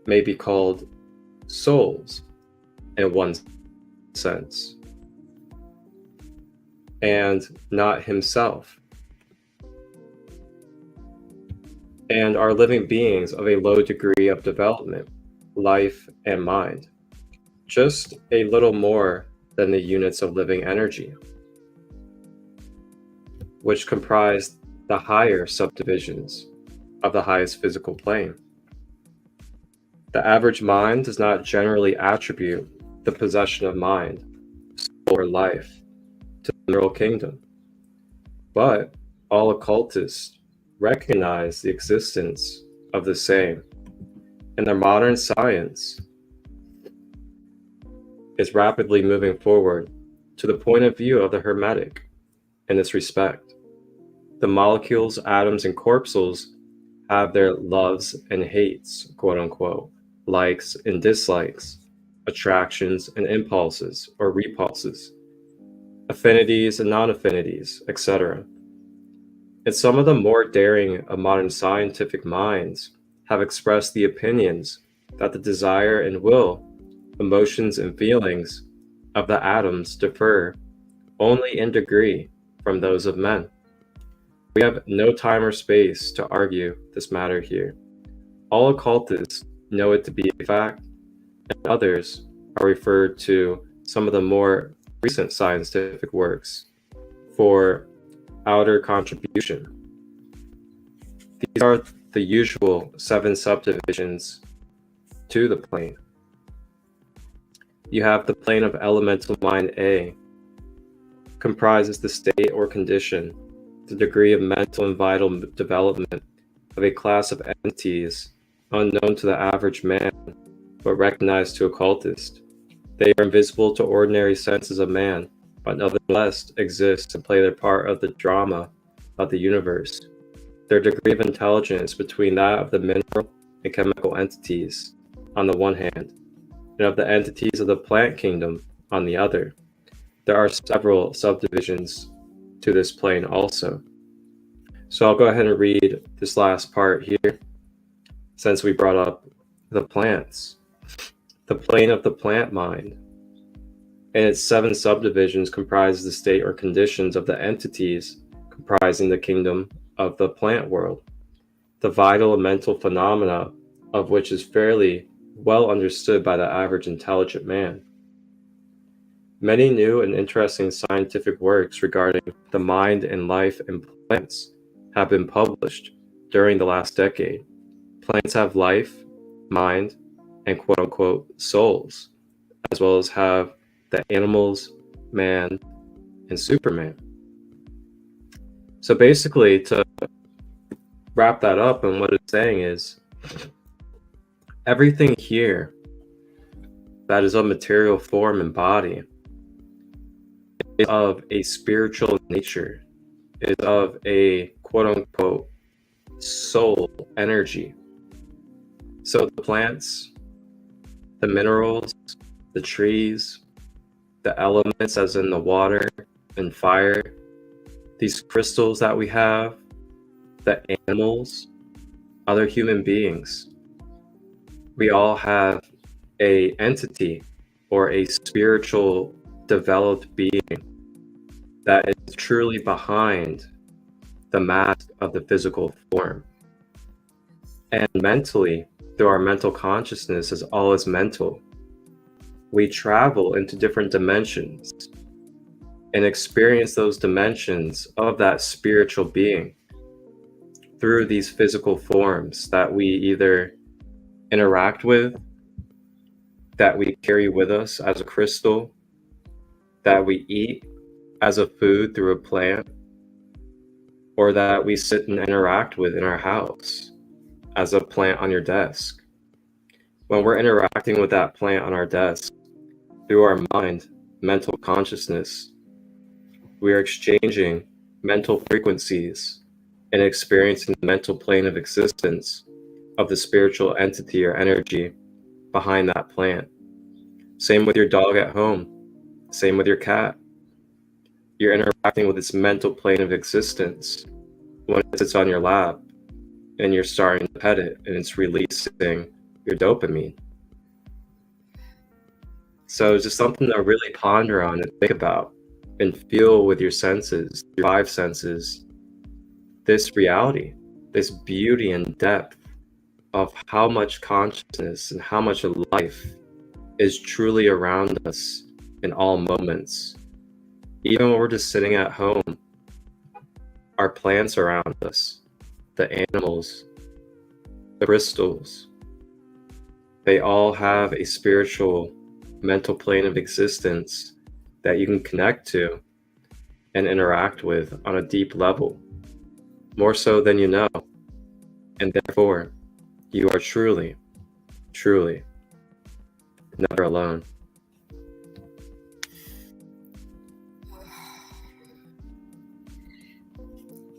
may be called souls in one sense, and not himself, and are living beings of a low degree of development, life, and mind, just a little more than the units of living energy, which comprise the higher subdivisions of the highest physical plane. The average mind does not generally attribute the possession of mind, soul, or life to the mineral kingdom, but all occultists recognize the existence of the same, and their modern science is rapidly moving forward to the point of view of the Hermetic in this respect. The molecules, atoms, and corpuscles have their loves and hates, quote unquote, likes and dislikes, attractions and impulses or repulses, affinities and non-affinities, etc. And some of the more daring of modern scientific minds have expressed the opinions that the desire and will, emotions and feelings of the atoms differ only in degree from those of men. We have no time or space to argue this matter here. All occultists know it to be a fact, and others are referred to some of the more recent scientific works for outer contribution. These are the usual 7 subdivisions to the plane. You have the plane of elemental mind A, comprises the state or condition, the degree of mental and vital development of a class of entities unknown to the average man, but recognized to occultists. They are invisible to ordinary senses of man, but nevertheless exist and play their part of the drama of the universe. Their degree of intelligence between that of the mineral and chemical entities on the one hand, and of the entities of the plant kingdom on the other. There are several subdivisions to this plane also. So I'll go ahead and read this last part here, since we brought up the plants. The plane of the plant mind and its 7 subdivisions comprises the state or conditions of the entities comprising the kingdom of the plant world, the vital and mental phenomena of which is fairly well understood by the average intelligent man. Many new and interesting scientific works regarding the mind and life in plants have been published during the last decade. Plants have life, mind, and quote-unquote souls, as well as have the animals, man, and Superman. So basically, to wrap that up, and what it's saying is, everything here that is of material form and body is of a spiritual nature, is of a quote-unquote soul energy. So the plants, the minerals, the trees, the elements as in the water and fire, these crystals that we have, the animals, other human beings. We all have a entity or a spiritual developed being that is truly behind the mask of the physical form. And mentally, through our mental consciousness, as all is mental, we travel into different dimensions and experience those dimensions of that spiritual being through these physical forms that we either interact with, that we carry with us as a crystal, that we eat as a food through a plant, or that we sit and interact with in our house as a plant on your desk. When we're interacting with that plant on our desk through our mind, mental consciousness, we are exchanging mental frequencies and experiencing the mental plane of existence of the spiritual entity or energy behind that plant. Same with your dog at home. Same with your cat. You're interacting with its mental plane of existence when it sits on your lap and you're starting to pet it and it's releasing your dopamine. So it's just something to really ponder on and think about and feel with your senses, your 5 senses, this reality, this beauty and depth of how much consciousness and how much of life is truly around us in all moments. Even when we're just sitting at home, our plants around us, the animals, the crystals, they all have a spiritual mental plane of existence that you can connect to and interact with on a deep level, more so than you know. And therefore, you are truly, truly never alone.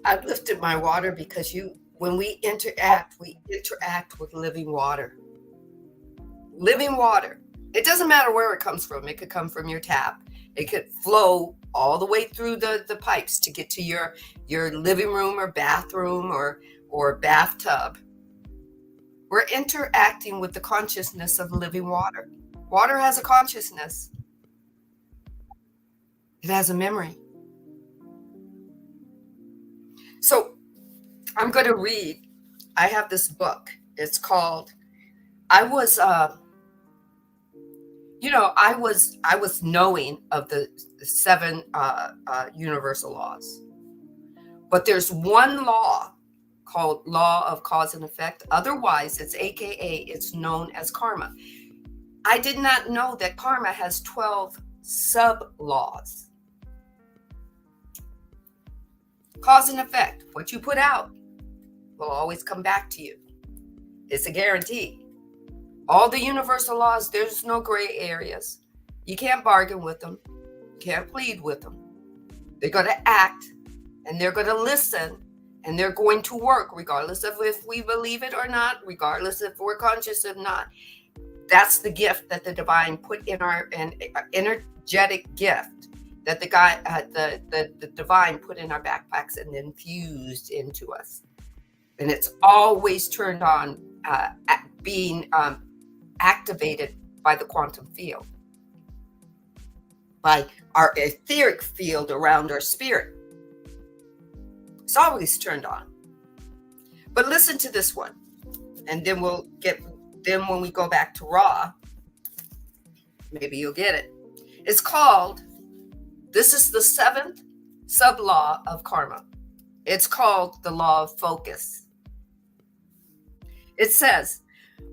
I've lifted my water because when we interact with living water. Living water. It doesn't matter where it comes from. It could come from your tap. It could flow all the way through the pipes to get to your living room or bathroom or bathtub. We're interacting with the consciousness of living water. Water has a consciousness. It has a memory. So I'm going to read. I have this book. It's called, I was knowing of the 7 universal laws. But there's one law called law of cause and effect. Otherwise, it's known as karma. I did not know that karma has 12 sub-laws. Cause and effect. What you put out will always come back to you. It's a guarantee. All the universal laws, there's no gray areas. You can't bargain with them. You can't plead with them. They're going to act and they're going to listen and they're going to work regardless of if we believe it or not, regardless if we're conscious or not. That's the gift that the divine put in our energetic gift that the divine put in our backpacks and infused into us. And it's always turned on, being activated by the quantum field, by our etheric field around our spirit. It's always turned on. But listen to this one, and then when we go back to raw, maybe you'll get it. It's called, this is the 7th sub-law of karma. It's called the law of focus. It says,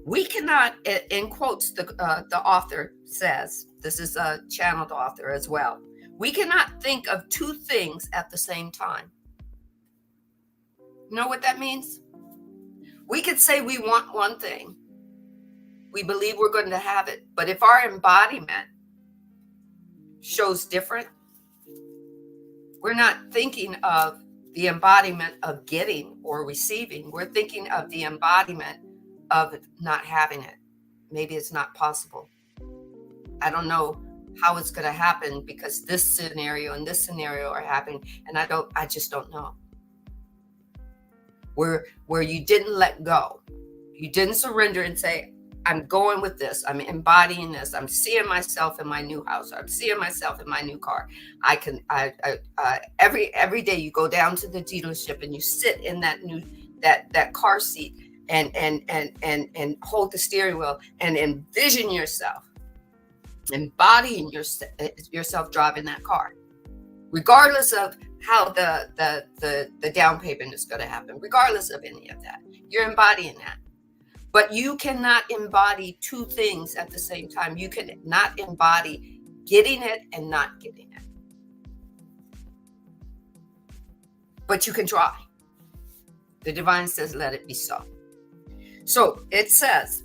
we cannot, in quotes, the author says, this is a channeled author as well, we cannot think of 2 things at the same time. You know what that means? We could say we want one thing. We believe we're going to have it. But if our embodiment shows different, we're not thinking of the embodiment of getting or receiving. We're thinking of the embodiment of not having it. Maybe it's not possible. I don't know how it's going to happen because this scenario and this scenario are happening, and I just don't know. where you didn't let go. You didn't surrender and say, I'm going with this. I'm embodying this. I'm seeing myself in my new house. I'm seeing myself in my new car. Every day you go down to the dealership and you sit in that car seat and hold the steering wheel and envision yourself embodying yourself driving that car, regardless of how the down payment is going to happen, regardless of any of that. You're embodying that. But you cannot embody two things at the same time. You cannot embody getting it and not getting it. But you can try. The divine says, let it be so. So it says,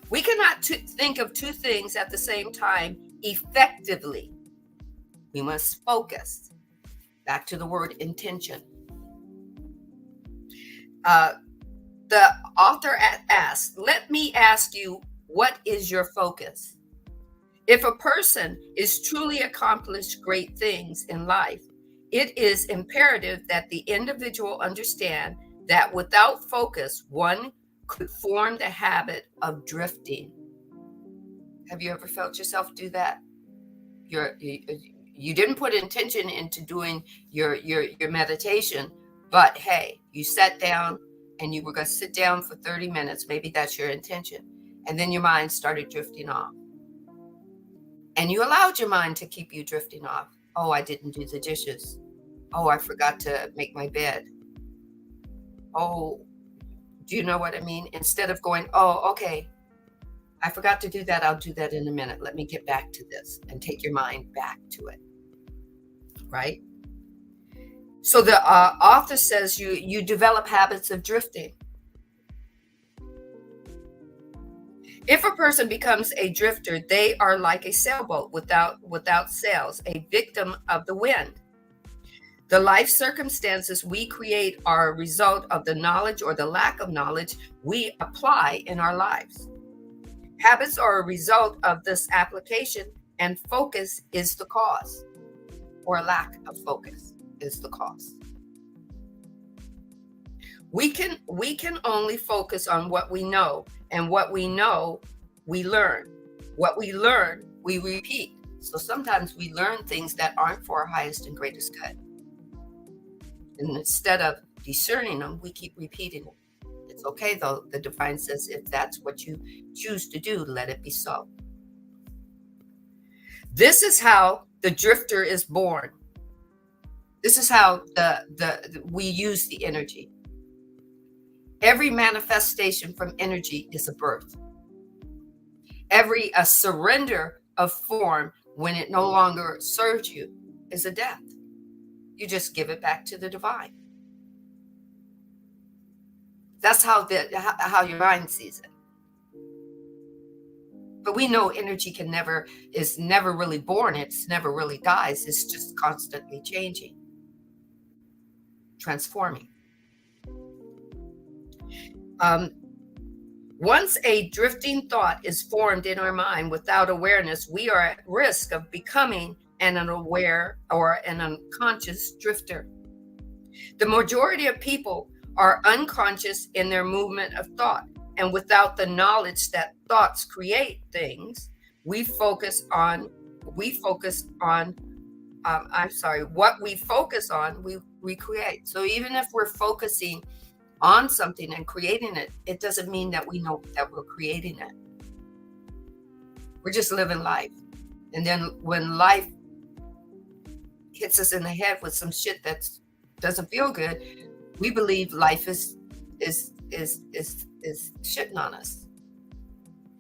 we cannot think of two things at the same time effectively. We must focus. Back to the word intention. The author asked, let me ask you, what is your focus? If a person is truly accomplished great things in life, it is imperative that the individual understand that without focus, one could form the habit of drifting. Have you ever felt yourself do that? You didn't put intention into doing your meditation, but hey, you sat down and you were going to sit down for 30 minutes. Maybe that's your intention. And then your mind started drifting off. And you allowed your mind to keep you drifting off. Oh, I didn't do the dishes. Oh, I forgot to make my bed. Oh, do you know what I mean? Instead of going, oh, okay, I forgot to do that. I'll do that in a minute. Let me get back to this, and take your mind back to it. Right? So the author says you develop habits of drifting. If a person becomes a drifter, they are like a sailboat without sails, a victim of the wind. The life circumstances we create are a result of the knowledge or the lack of knowledge we apply in our lives. Habits are a result of this application, and focus is the cause, or a lack of focus is the cause. We can only focus on what we know, and what we know, we learn. What we learn, we repeat. So sometimes we learn things that aren't for our highest and greatest good. And instead of discerning them, we keep repeating them. It's okay though. The divine says, if that's what you choose to do, let it be so. This is how the drifter is born. This is how we use the energy. Every manifestation from energy is a birth. Every surrender of form, when it no longer serves you, is a death. You just give it back to the divine. That's how your mind sees it. But we know energy is never really born. It's never really dies. It's just constantly changing, transforming. Once a drifting thought is formed in our mind without awareness, we are at risk of becoming an unaware or an unconscious drifter. The majority of people are unconscious in their movement of thought, and without the knowledge that thoughts create things, what we focus on, we create. So even if we're focusing on something and creating it, it doesn't mean that we know that we're creating it. We're just living life. And then when life hits us in the head with some shit that doesn't feel good, we believe life is shitting on us.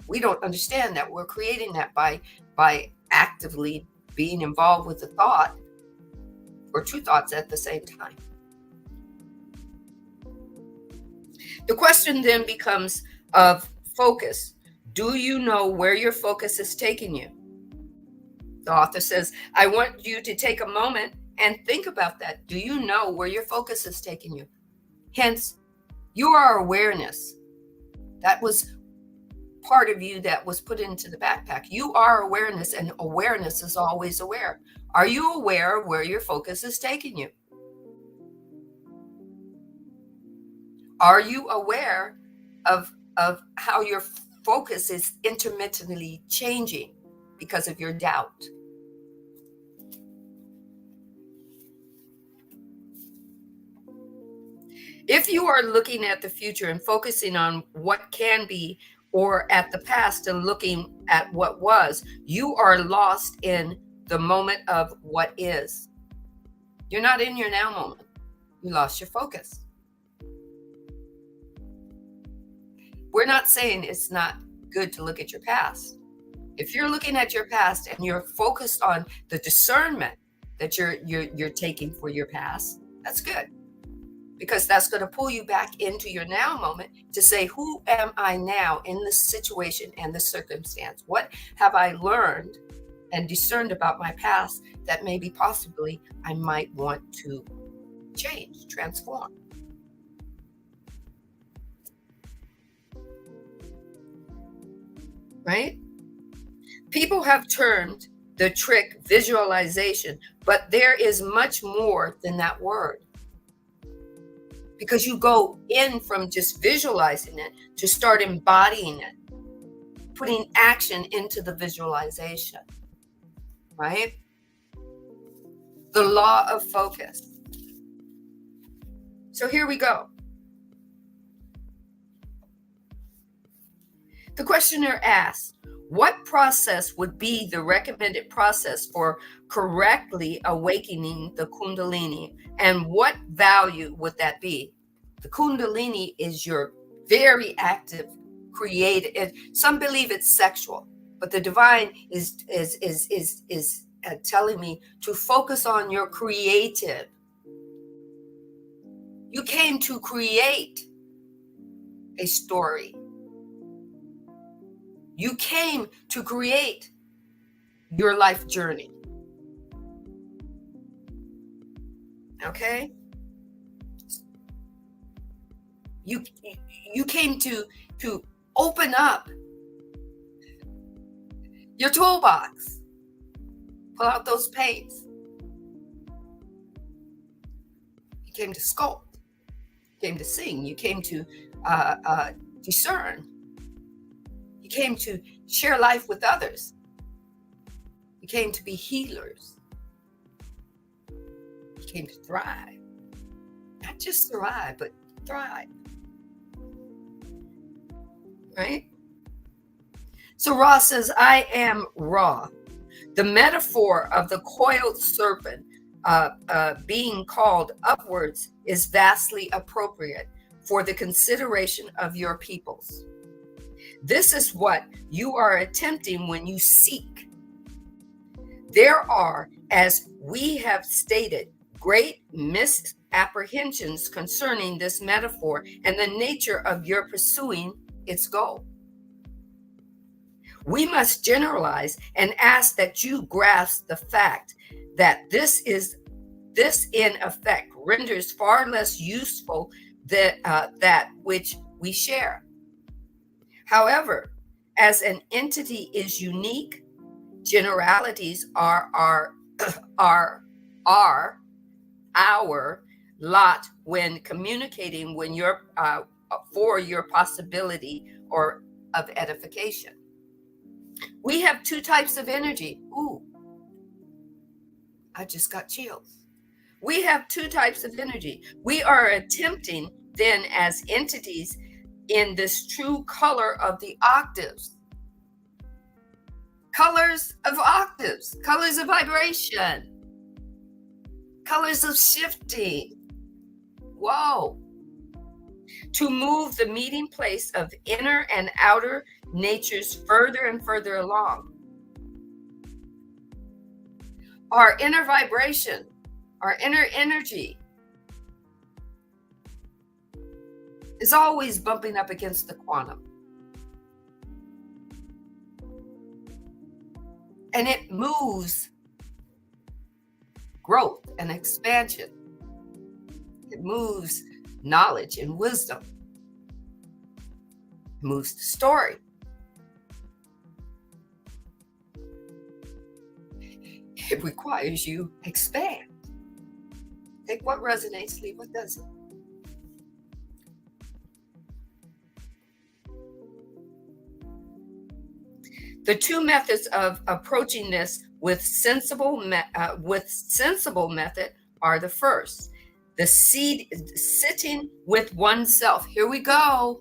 We don't understand that we're creating that by actively being involved with the thought, or two thoughts at the same time. The question then becomes of focus. Do you know where your focus is taking you? The author says, I want you to take a moment and think about that. Do you know where your focus is taking you? Hence, you are awareness. That was part of you that was put into the backpack. You are awareness, and awareness is always aware. Are you aware of where your focus is taking you? Are you aware of how your focus is intermittently changing because of your doubt? If you are looking at the future and focusing on what can be, or at the past and looking at what was, you are lost in the moment of what is. You're not in your now moment. You lost your focus. We're not saying it's not good to look at your past. If you're looking at your past and you're focused on the discernment that you're taking for your past, that's good. Because that's going to pull you back into your now moment to say, who am I now in this situation and the circumstance? What have I learned and discerned about my past that maybe possibly I might want to change, transform? Right? People have termed the trick visualization, but there is much more than that word. Because you go in from just visualizing it to start embodying it, putting action into the visualization, right? The law of focus. So here we go. The questioner asks, what process would be the recommended process for correctly awakening the Kundalini, and what value would that be? The Kundalini is your very active, creative. Some believe it's sexual, but the divine is telling me to focus on your creative. You came to create a story. You came to create your life journey. Okay? You came to open up your toolbox. Pull out those paints. You came to sculpt. You came to sing. You came to discern. You came to share life with others. You came to be healers. You came to thrive. Not just survive, but thrive. Right? So Ra says, I am Ra. The metaphor of the coiled serpent being called upwards is vastly appropriate for the consideration of your peoples. This is what you are attempting when you seek. There are, as we have stated, great misapprehensions concerning this metaphor and the nature of your pursuing its goal. We must generalize and ask that you grasp the fact that this in effect renders far less useful that which we share. However, as an entity is unique, generalities are our lot when communicating when you're for your possibility or of edification. We have two types of energy. Ooh, I just got chills. We have two types of energy. We are attempting then as entities in this true color of the octaves. Colors of octaves, colors of vibration, colors of shifting. Whoa. To move the meeting place of inner and outer natures further and further along. Our inner vibration, our inner energy is always bumping up against the quantum. And it moves growth and expansion. It moves knowledge and wisdom. It moves the story. It requires you expand. Take what resonates, leave what doesn't. The two methods of approaching this with sensible method are the first, the sitting with oneself. Here we go.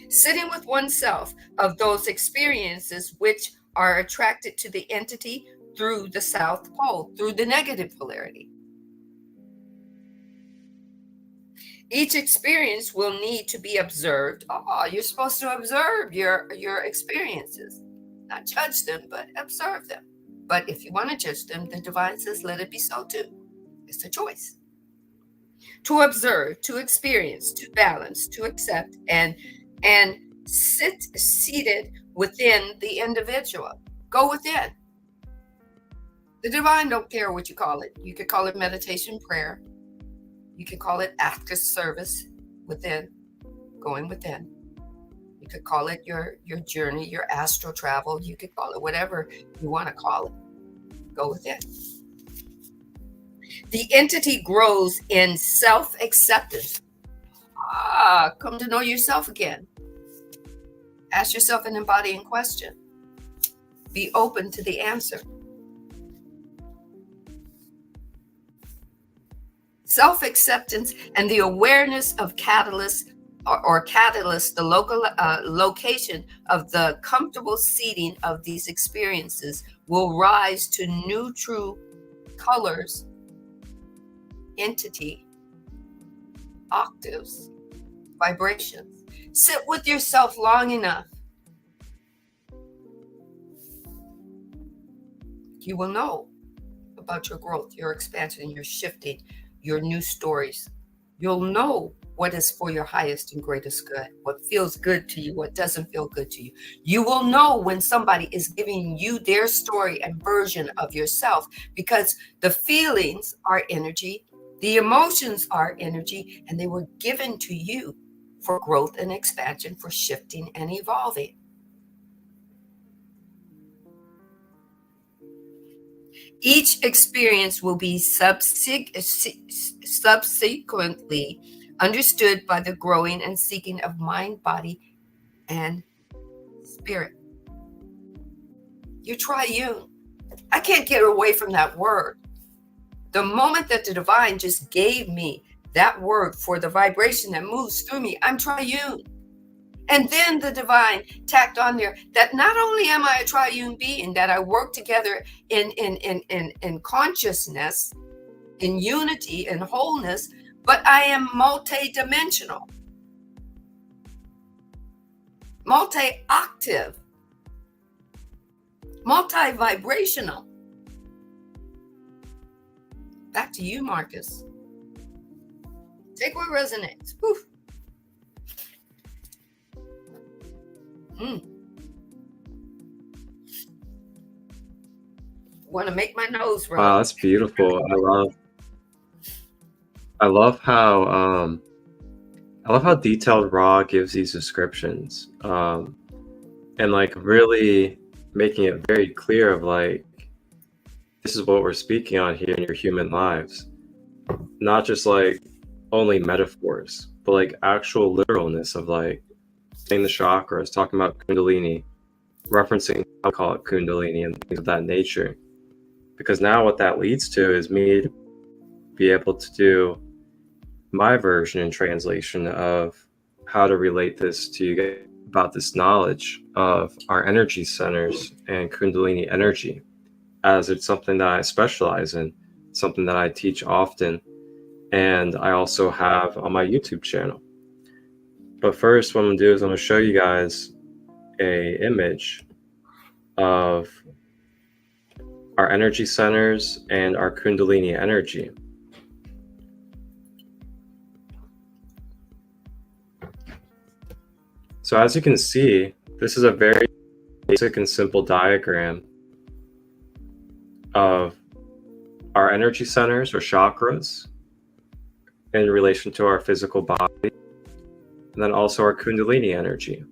Sitting with oneself of those experiences which are attracted to the entity through the South Pole, through the negative polarity. Each experience will need to be observed. Oh, you're supposed to observe your experiences, not judge them, but observe them. But if you want to judge them, the divine says, let it be so too. It's a choice. To observe, to experience, to balance, to accept, and sit seated within the individual. Go within. The divine don't care what you call it. You could call it meditation, prayer. You could call it active service within, going within. You could call it your journey, your astral travel. You could call it whatever you want to call it. Go within. The entity grows in self-acceptance. Come to know yourself again. Ask yourself an embodying question. Be open to the answer. Self-acceptance and the awareness of catalyst or catalyst, the local location of the comfortable seating of these experiences will rise to new true colors, entity, octaves, vibrations. Sit with yourself long enough. You will know about your growth, your expansion, your shifting, your new stories. You'll know what is for your highest and greatest good, what feels good to you, what doesn't feel good to you. You will know when somebody is giving you their story and version of yourself, because the feelings are energy, the emotions are energy, and they were given to you for growth and expansion, for shifting and evolving. Each experience will be subsequently understood by the growing and seeking of mind, body, and spirit. You're triune. I can't get away from that word. The moment that the divine just gave me that word for the vibration that moves through me, I'm triune. And then the divine tacked on there that not only am I a triune being, that I work together in consciousness, in unity and wholeness, but I am multi-dimensional, multi-octave, multi-vibrational. Back to you, Marcus. Take what resonates. Whew. Want to make my nose run. Wow, that's beautiful. I love how detailed Ra gives these descriptions, and like really making it very clear of like, this is what we're speaking on here in your human lives, not just like only metaphors, but like actual literalness of like saying the chakras, talking about Kundalini, referencing, I'll call it Kundalini and things of that nature. Because now what that leads to is me to be able to do my version and translation of how to relate this to you guys about this knowledge of our energy centers and Kundalini energy, as it's something that I specialize in, something that I teach often, and I also have on my YouTube channel. But first, what I'm gonna do is I'm gonna show you guys a image of our energy centers and our Kundalini energy. So as you can see, this is a very basic and simple diagram of our energy centers or chakras in relation to our physical body, and then also our Kundalini energy.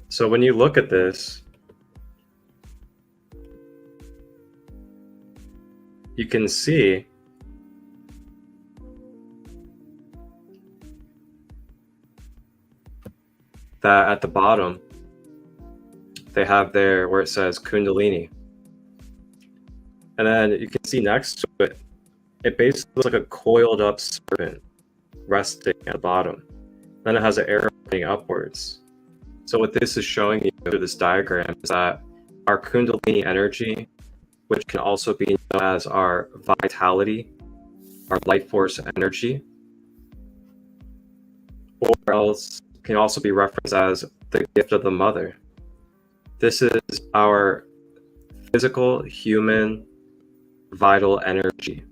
So when you look at this, you can see that at the bottom, they have there where it says Kundalini. And then you can see next to it, it basically looks like a coiled up serpent resting at the bottom. Then it has an arrow pointing upwards. So what this is showing you through this diagram is that our Kundalini energy, which can also be known as our vitality, our life force energy, or else can also be referenced as the gift of the mother. This is our physical, human, vital energy,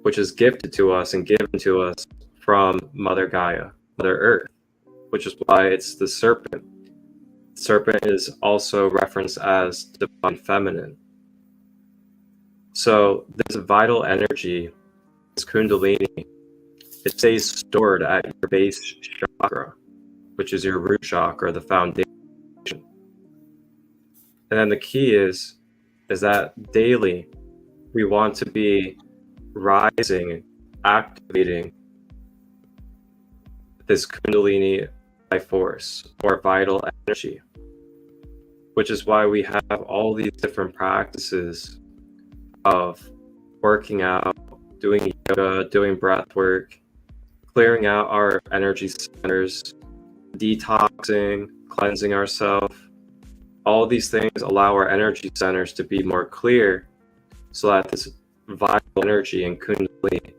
which is gifted to us and given to us from Mother Gaia, Mother Earth, which is why it's the serpent. Serpent is also referenced as divine feminine. So this vital energy, this Kundalini, it stays stored at your base chakra, which is your root chakra, the foundation. And then the key is that daily we want to be rising, activating this Kundalini life force or vital energy, which is why we have all these different practices of working out, doing yoga, doing breath work, clearing out our energy centers, detoxing, cleansing ourselves. All these things allow our energy centers to be more clear so that this vital energy and Kundalini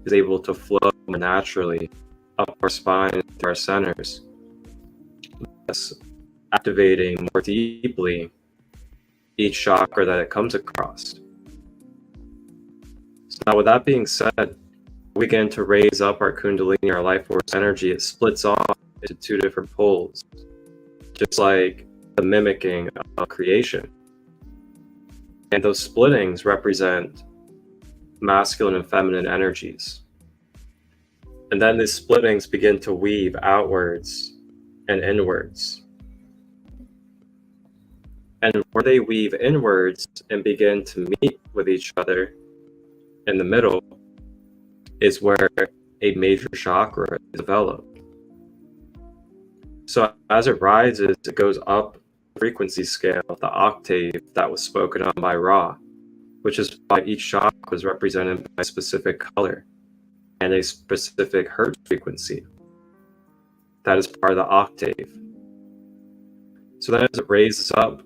is able to flow naturally up our spine through our centers, thus activating more deeply each chakra that it comes across. So now with that being said, we begin to raise up our Kundalini, our life force energy. It splits off into two different poles, just like the mimicking of creation. And those splittings represent masculine and feminine energies. And then these splittings begin to weave outwards and inwards. And where they weave inwards and begin to meet with each other in the middle is where a major chakra is developed. So as it rises, it goes up the frequency scale, the octave that was spoken on by Ra, which is why each chakra is represented by a specific color and a specific hertz frequency. That is part of the octave. So then as it raises up,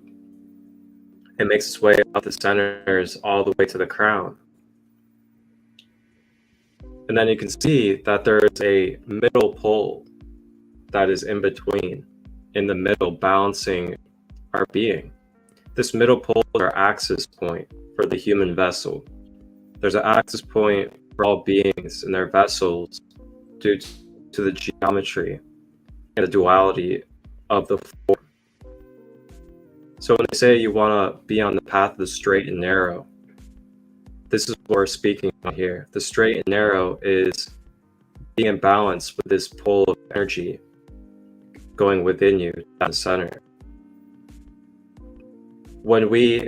it makes its way up the centers all the way to the crown. And then you can see that there is a middle pole that is in between, in the middle, balancing our being. This middle pole is our axis point for the human vessel. There's an axis point for all beings in their vessels due to the geometry and the duality of the form. So when they say you want to be on the path of the straight and narrow, this is what we're speaking on here. The straight and narrow is being in balance with this pole of energy going within you, down the center. When we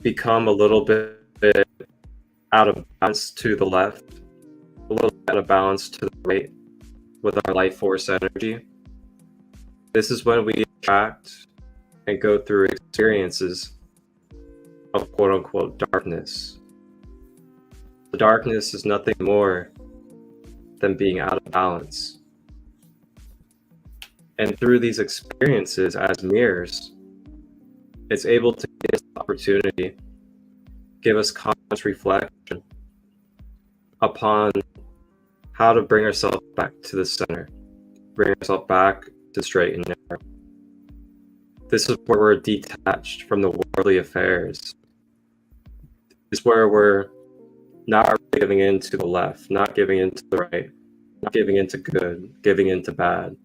become a little bit out of balance to the left, a little bit out of balance to the right with our life force energy, this is when we attract and go through experiences of quote unquote darkness. The darkness is nothing more than being out of balance. And through these experiences as mirrors, it's able to give us the opportunity, give us conscious reflection upon how to bring ourselves back to the center, bring ourselves back to straight and narrow. This is where we're detached from the worldly affairs. This is where we're not giving in to the left, not giving in to the right, not giving into good, giving into bad,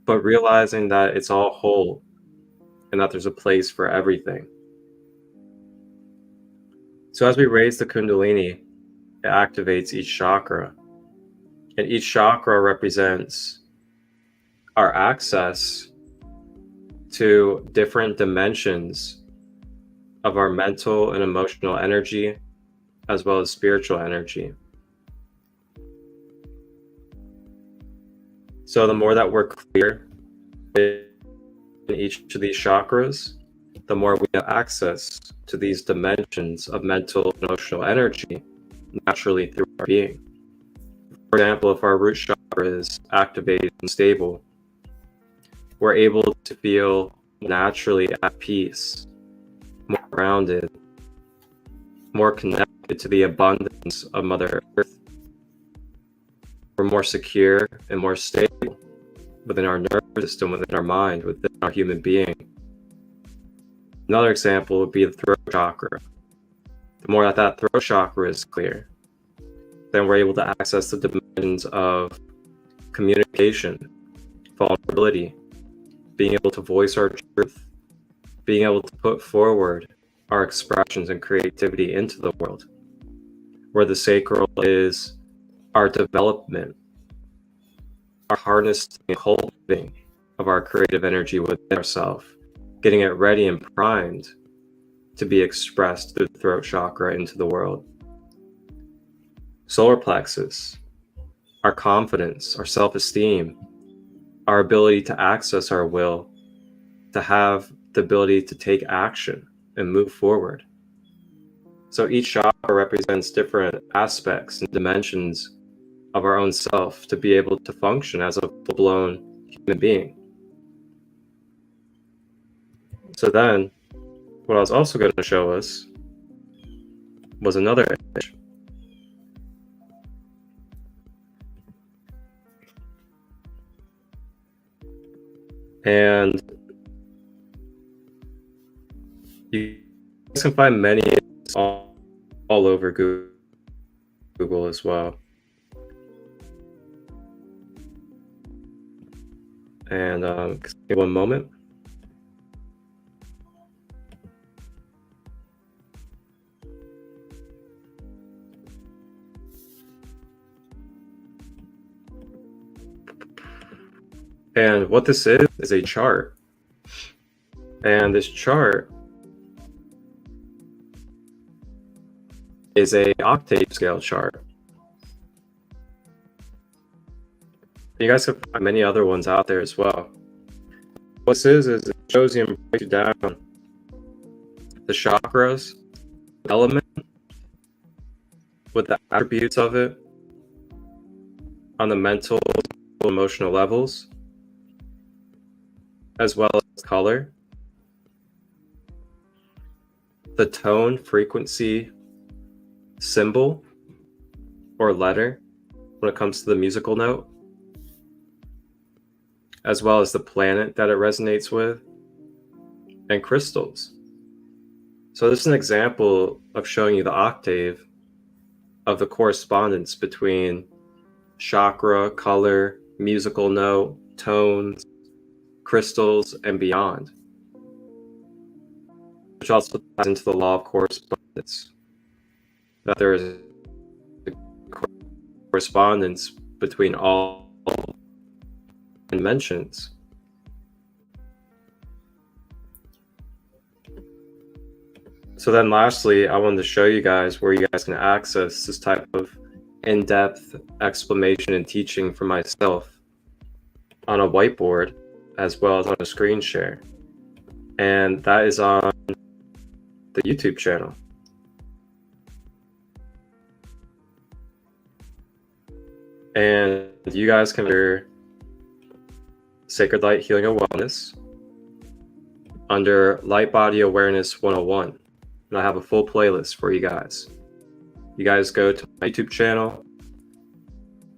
but realizing that it's all whole and that there's a place for everything. So as we raise the Kundalini, it activates each chakra. And each chakra represents our access to different dimensions of our mental and emotional energy, as well as spiritual energy. So the more that we're clear in each of these chakras, the more we have access to these dimensions of mental and emotional energy naturally through our being. For example, if our root chakra is activated and stable, we're able to feel naturally at peace, more grounded, more connected to the abundance of Mother Earth. We're more secure and more stable within our nervous system, within our mind, within our human being. Another example would be the throat chakra. The more that throat chakra is clear, then we're able to access the dimensions of communication, vulnerability, being able to voice our truth, being able to put forward our expressions and creativity into the world, where the sacral is our development, our harnessing and holding of our creative energy within ourselves, getting it ready and primed to be expressed through the throat chakra into the world. Solar plexus, our confidence, our self-esteem, our ability to access our will, to have the ability to take action and move forward. So each chakra represents different aspects and dimensions of our own self to be able to function as a full-blown human being. So then, what I was also going to show us was another image. And you guys can find many all over Google as well. And give me one moment. And what this is a chart. And this chart is a octave scale chart. You guys can find many other ones out there as well. What this is it shows you and breaks you down the chakras, the element, with the attributes of it on the mental, emotional levels, as well as color, the tone, frequency, symbol, or letter when it comes to the musical note, as well as the planet that it resonates with, and crystals. So this is an example of showing you the octave of the correspondence between chakra, color, musical note, tones, crystals, and beyond, which also ties into the law of correspondence, that there is a correspondence between all dimensions. So then lastly, I wanted to show you guys where you guys can access this type of in-depth explanation and teaching for myself on a whiteboard, as well as on a screen share. And that is on the YouTube channel. And you guys can hear Sacred Light Healing and Wellness under Light Body Awareness 101. And I have a full playlist for you guys. You guys go to my YouTube channel,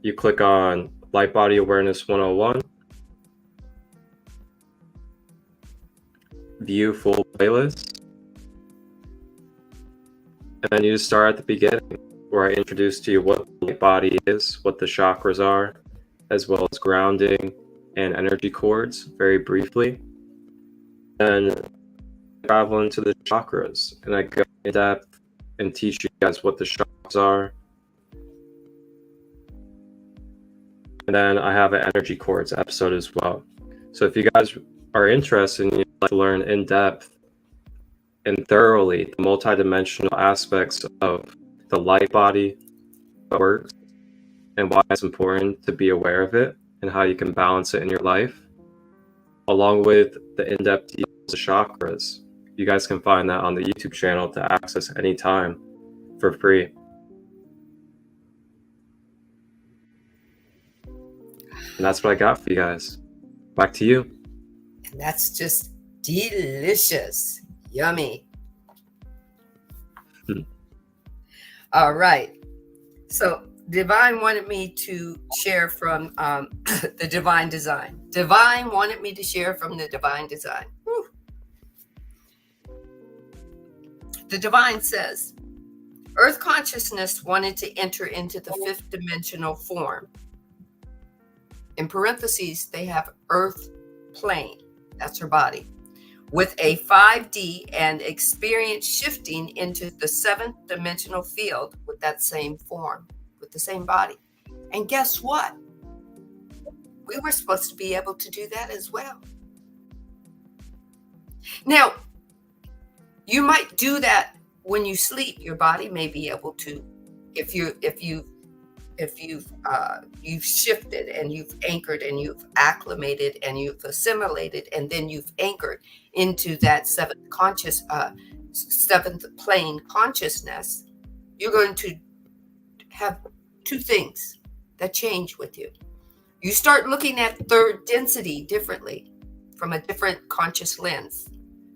you click on Light Body Awareness 101, view full playlist, and then you just start at the beginning, where I introduce to you what the light body is, what the chakras are, as well as grounding and energy cords, very briefly. And travel into the chakras, and I go in depth and teach you guys what the chakras are. And then I have an energy cords episode as well. So if you guys are interested and you'd like to learn in depth and thoroughly the multidimensional aspects of the light body, how it works, and why it's important to be aware of it and how you can balance it in your life, along with the in-depth details of chakras. You guys can find that on the YouTube channel to access anytime for free. And that's what I got for you guys. Back to you. And that's just delicious. Yummy. All right. So Divine wanted me to share from the Divine Design. Divine wanted me to share from the Divine Design. Whew. The Divine says, Earth consciousness wanted to enter into the fifth dimensional form. In parentheses, they have Earth plane. That's her body. With a 5D and experience shifting into the seventh dimensional field with that same form, with the same body. And guess what? We were supposed to be able to do that as well. Now, you might do that when you sleep. Your body may be able to, if you've shifted and you've anchored and you've acclimated and you've assimilated and then you've anchored into that seventh plane consciousness, you're going to have two things that change with you. You start looking at third density differently, from a different conscious lens,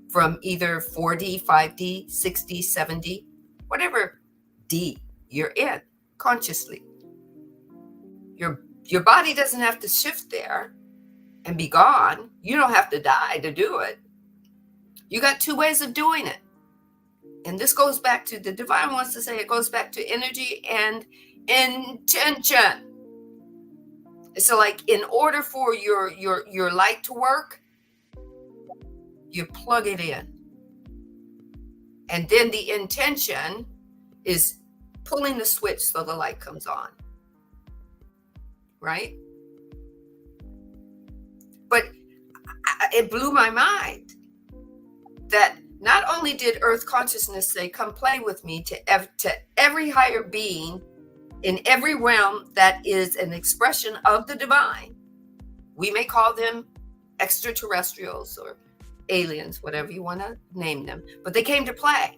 from either 4D, 5D, 6D, 7D, whatever D you're in consciously. Your body doesn't have to shift there and be gone. You don't have to die to do it. You got two ways of doing it. And this goes back to, the Divine wants to say, it goes back to energy and intention. So like, in order for your light to work, you plug it in. And then the intention is pulling the switch so the light comes on. Right? But it blew my mind that not only did Earth consciousness say, come play with me, to every higher being in every realm that is an expression of the divine. We may call them extraterrestrials or aliens, whatever you want to name them, but they came to play.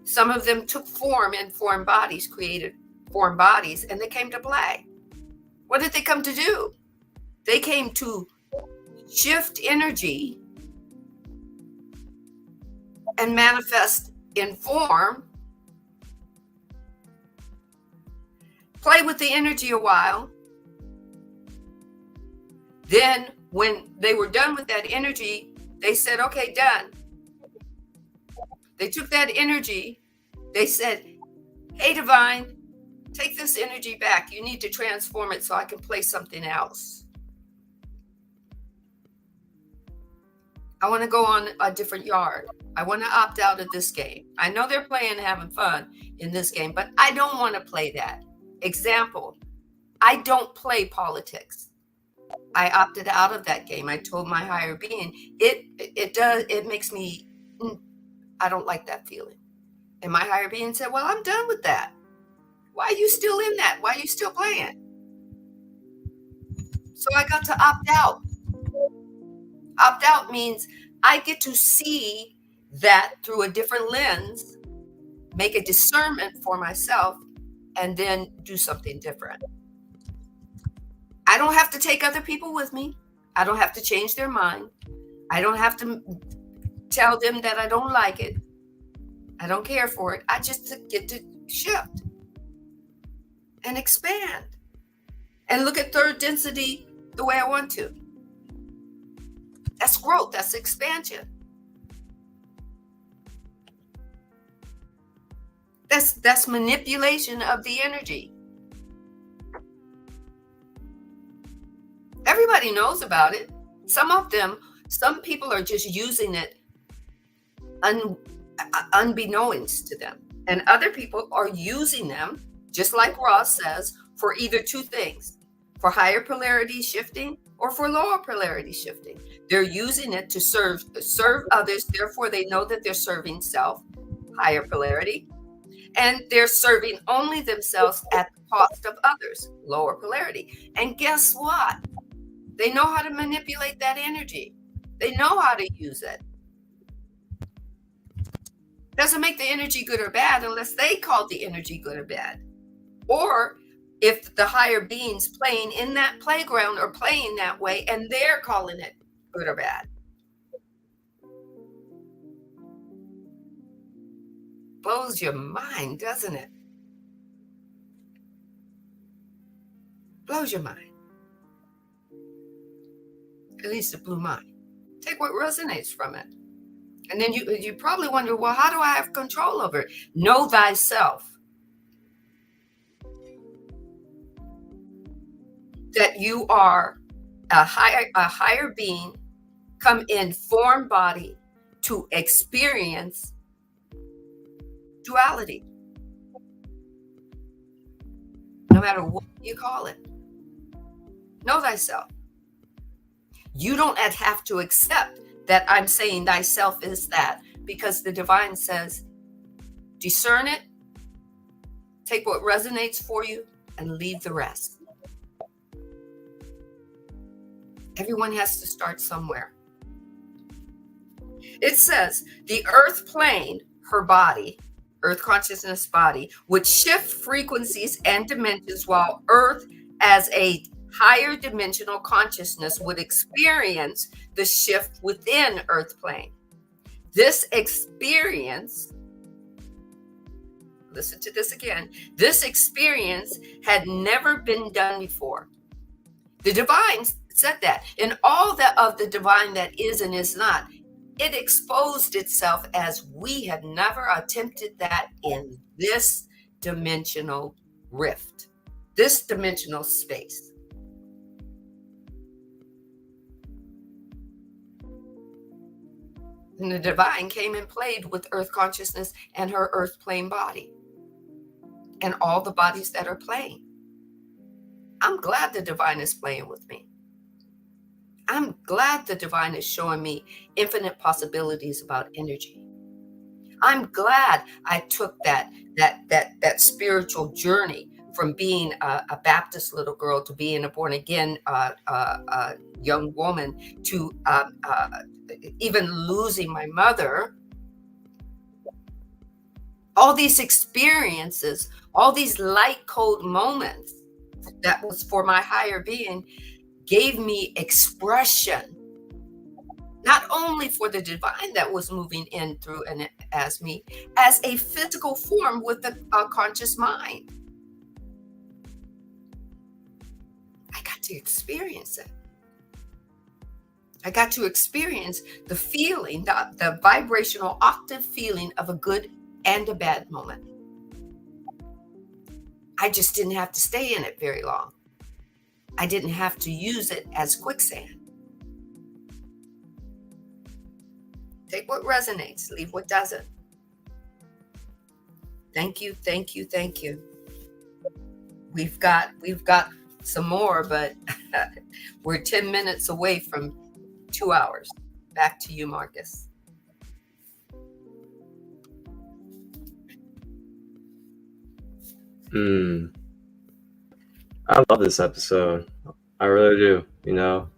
Some of them took form in form bodies, created form bodies, and they came to play. What did they come to do? They came to shift energy and manifest in form, play with the energy a while. Then when they were done with that energy, they said, okay, done. They took that energy. They said, hey, Divine, take this energy back. You need to transform it so I can play something else. I want to go on a different yard. I want to opt out of this game. I know they're playing and having fun in this game, but I don't want to play that. Example, I don't play politics. I opted out of that game. I told my higher being, it makes me, I don't like that feeling. And my higher being said, well, I'm done with that. Why are you still in that? Why are you still playing? So I got to opt out. Opt out means I get to see that through a different lens, make a discernment for myself, and then do something different. I don't have to take other people with me. I don't have to change their mind. I don't have to tell them that I don't like it. I don't care for it. I just get to shift and expand and look at third density the way I want to. That's growth. That's expansion. That's manipulation of the energy. Everybody knows about it. Some people are just using it unbeknownst to them. And other people are using them, just like Ross says, for either two things, for higher polarity shifting or for lower polarity shifting. They're using it to serve others. Therefore, they know that they're serving self, higher polarity, and they're serving only themselves at the cost of others, lower polarity. And guess what? They know how to manipulate that energy. They know how to use it. Doesn't make the energy good or bad unless they call the energy good or bad. Or if the higher beings playing in that playground are playing that way and they're calling it good or bad. Blows your mind, doesn't it? Blows your mind. At least it blew mine. Take what resonates from it. And then you probably wonder, well, how do I have control over it? Know thyself. That you are a higher being come in form body to experience duality. No matter what you call it. Know thyself. You don't have to accept that I'm saying thyself is that, because the divine says, discern it, take what resonates for you, and leave the rest. Everyone has to start somewhere. It says the earth plane, her body, earth consciousness body, would shift frequencies and dimensions, while earth as a higher dimensional consciousness would experience the shift within earth plane. This experience, listen to this again, this experience had never been done before. The divine said that. In all of the divine that is and is not, it exposed itself as we have never attempted that in this dimensional rift, this dimensional space. And the divine came and played with earth consciousness and her earth plane body and all the bodies that are playing. I'm glad the divine is playing with me. I'm glad the divine is showing me infinite possibilities about energy. I'm glad I took that spiritual journey from being a Baptist little girl to being a born again young woman to even losing my mother. All these experiences, all these light code moments that was for my higher being gave me expression, not only for the divine that was moving in through and as me, as a physical form with a conscious mind. I got to experience it. I got to experience the feeling, the vibrational octave feeling of a good and a bad moment. I just didn't have to stay in it very long. I didn't have to use it as quicksand. Take what resonates, leave what doesn't. Thank you, thank you, thank you. We've got some more, but we're 10 minutes away from 2 hours. Back to you, Marcus. I love this episode. I really do. You know,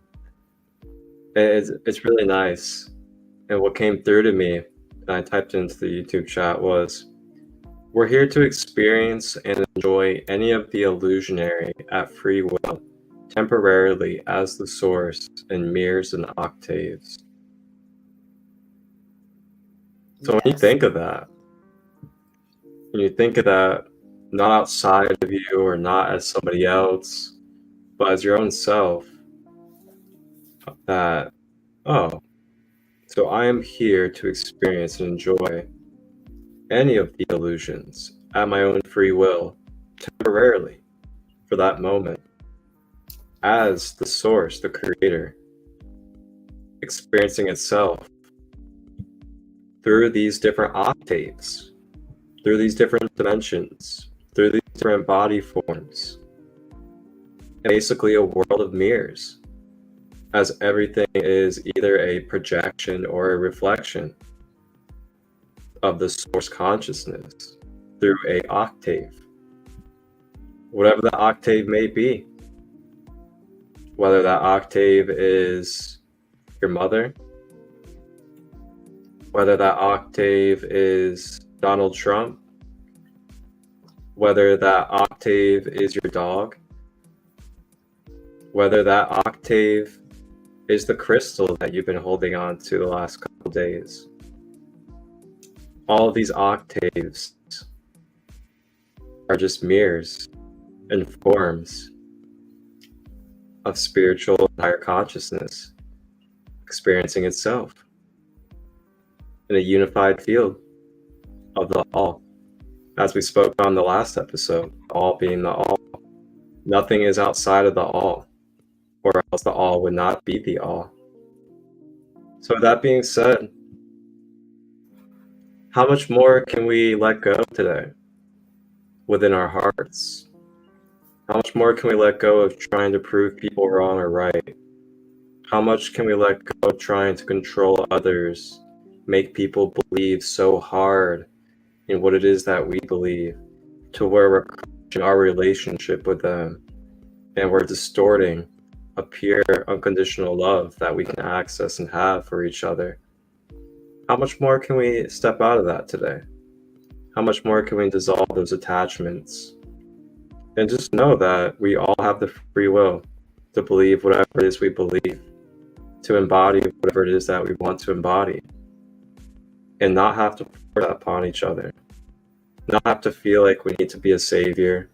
it's really nice. And what came through to me, and I typed into the YouTube chat, was, we're here to experience and enjoy any of the illusionary at free will, temporarily as the source in mirrors and octaves. So when you think of that, not outside of you or not as somebody else, but as your own self, that, oh, so I am here to experience and enjoy any of the illusions at my own free will, temporarily, for that moment, as the source, the creator, experiencing itself through these different octaves, through these different dimensions, through these different body forms. Basically a world of mirrors, as everything is either a projection or a reflection of the source consciousness through a octave, whatever the octave may be. whether that octave is your mother, whether that octave is Donald Trump, whether that octave is your dog, whether that octave is the crystal that you've been holding on to the last couple days. All of these octaves are just mirrors and forms of spiritual higher consciousness experiencing itself in a unified field of the all. As we spoke on the last episode, all being the all. Nothing is outside of the all, or else the all would not be the all. So with that being said, how much more can we let go today within our hearts? How much more can we let go of trying to prove people wrong or right? How much can we let go of trying to control others, make people believe so hard in what it is that we believe, to where we're crushing our relationship with them and we're distorting a pure unconditional love that we can access and have for each other? How much more can we step out of that today? How much more can we dissolve those attachments? And just know that we all have the free will to believe whatever it is we believe, to embody whatever it is that we want to embody, and not have to force that upon each other. Not have to feel like we need to be a savior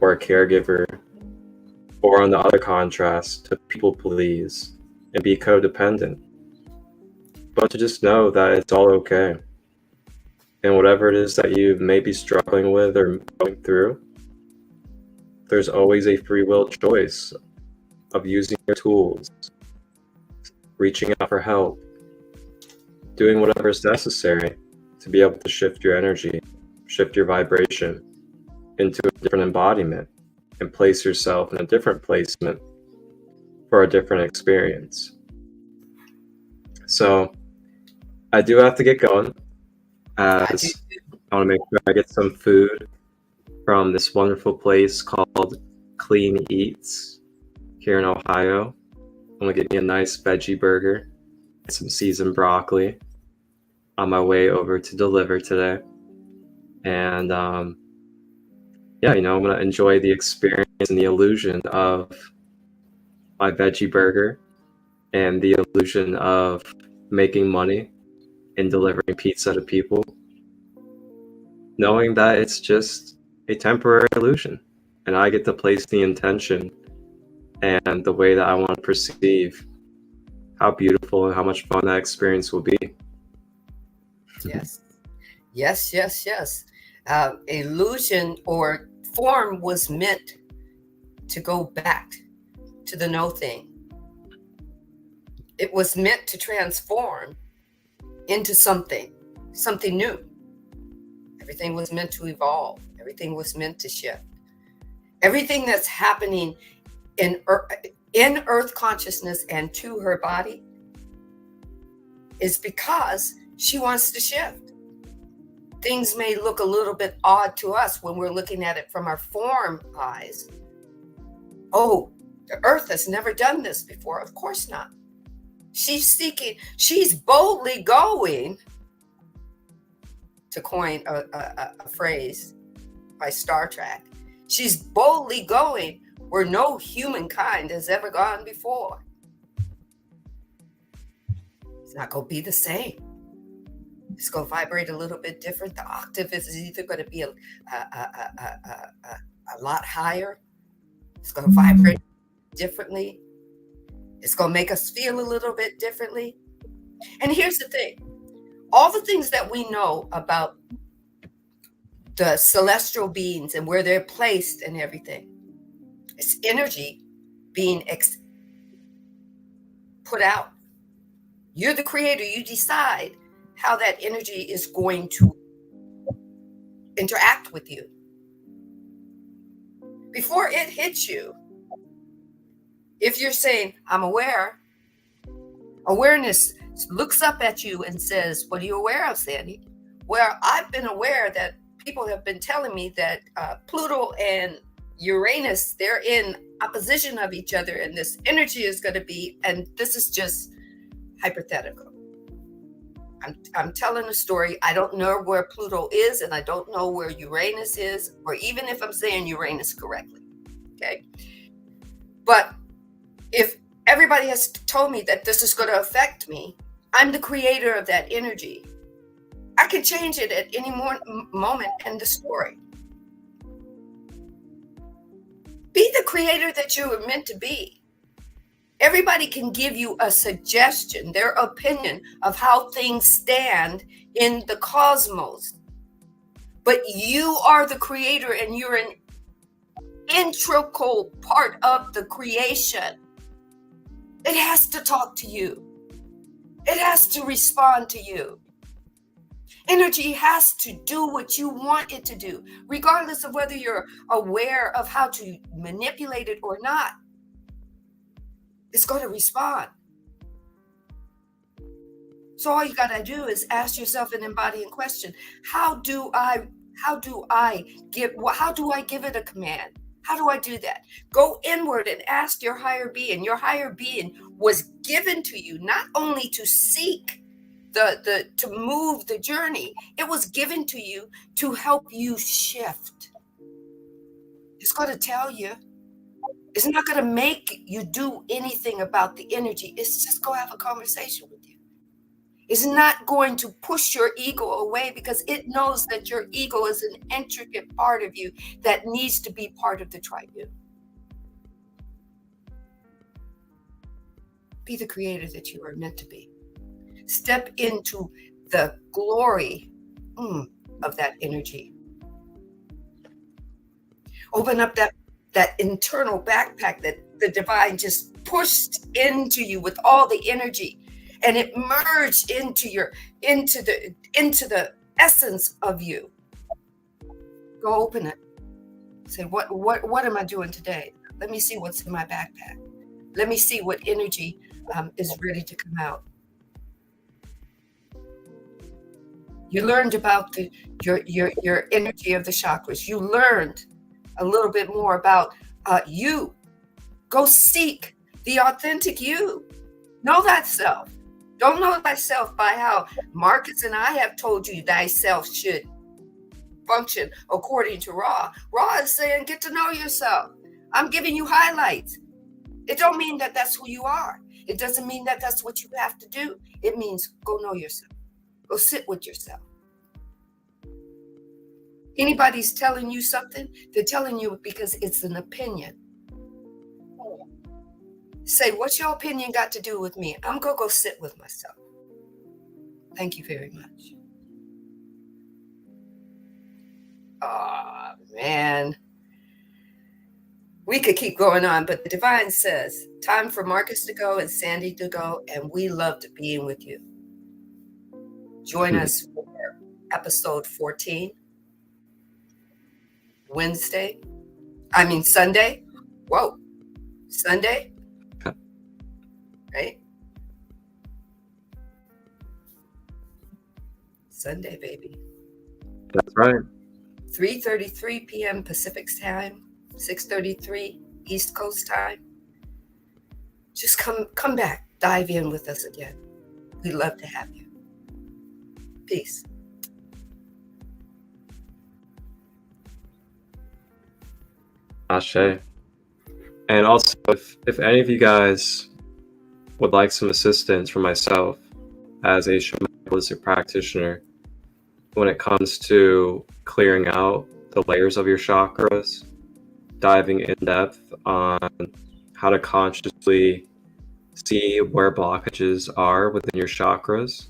or a caregiver, or on the other contrast, to people please and be codependent. But to just know that it's all okay. And whatever it is that you may be struggling with or going through, there's always a free will choice of using your tools, reaching out for help, doing whatever is necessary to be able to shift your energy, shift your vibration into a different embodiment and place yourself in a different placement for a different experience. So I do have to get going, as I want to make sure I get some food from this wonderful place called Clean Eats here in Ohio. I'm gonna get me a nice veggie burger, some seasoned broccoli on my way over to deliver today. And yeah, I'm gonna enjoy the experience and the illusion of my veggie burger and the illusion of making money and delivering pizza to people, knowing that it's just a temporary illusion, and I get to place the intention and the way that I want to perceive how beautiful and how much fun that experience will be. Yes. Yes, yes, yes. Illusion or form was meant to go back to the no thing. It was meant to transform into something new. Everything was meant to evolve. Everything was meant to shift. Everything that's happening in earth consciousness and to her body is because she wants to shift. Things may look a little bit odd to us when we're looking at it from our form eyes. Oh, the earth has never done this before. Of course not. She's boldly going, to coin a phrase by Star Trek. She's boldly going where no humankind has ever gone before. It's not going to be the same. It's going to vibrate a little bit different. The octave is either going to be a lot higher. It's going to vibrate differently. It's going to make us feel a little bit differently. And here's the thing. All the things that we know about the celestial beings and where they're placed and everything, it's energy being put out. You're the creator. You decide how that energy is going to interact with you. Before it hits you, if you're saying, I'm aware, awareness looks up at you and says, what are you aware of, Sandee? Well, I've been aware that people have been telling me that Pluto and Uranus, they're in opposition of each other, and this energy is going to be, and this is just hypothetical. I'm telling a story. I don't know where Pluto is, and I don't know where Uranus is, or even if I'm saying Uranus correctly. Okay. But if everybody has told me that this is going to affect me, I'm the creator of that energy. I can change it at any moment in the story. Be the creator that you were meant to be. Everybody can give you a suggestion, their opinion of how things stand in the cosmos. But you are the creator, and you're an integral part of the creation. It has to talk to you. It has to respond to you. Energy has to do what you want it to do, regardless of whether you're aware of how to manipulate it or not. It's going to respond. So all you got to do is ask yourself an embodying question. How do I give it a command? How do I do that? Go inward and ask your higher being. Your higher being was given to you not only to seek to move the journey, it was given to you to help you shift. It's going to tell you. It's not going to make you do anything about the energy. It's just go have a conversation with you. It's not going to push your ego away, because it knows that your ego is an intricate part of you that needs to be part of the tribune. Be the creator that you are meant to be. Step into the glory of that energy. Open up that internal backpack that the divine just pushed into you with all the energy, and it merged into the essence of you. Go open it. Say, what am I doing today? Let me see what's in my backpack. Let me see what energy is ready to come out. You learned about your energy of the chakras. You learned a little bit more about you. Go seek the authentic you. Know thyself. Don't know thyself by how Marcus and I have told you thyself should function according to Ra. Ra is saying, get to know yourself. I'm giving you highlights. It don't mean that that's who you are. It doesn't mean that that's what you have to do. It means go know yourself. Go sit with yourself. Anybody's telling you something, they're telling you because it's an opinion. Say, what's your opinion got to do with me? I'm going to go sit with myself. Thank you very much. Oh, man. We could keep going on, but the divine says, time for Marcus to go and Sandee to go, and we loved being with you. Join us for episode 14. Sunday. Whoa. Sunday. Right? Sunday, baby. That's right. 3:33 p.m. Pacific time, 6:33 East Coast time. Just come back, dive in with us again. We'd love to have you. Peace. Ashe. And also, if any of you guys would like some assistance from myself as a shamanic holistic practitioner when it comes to clearing out the layers of your chakras, diving in depth on how to consciously see where blockages are within your chakras,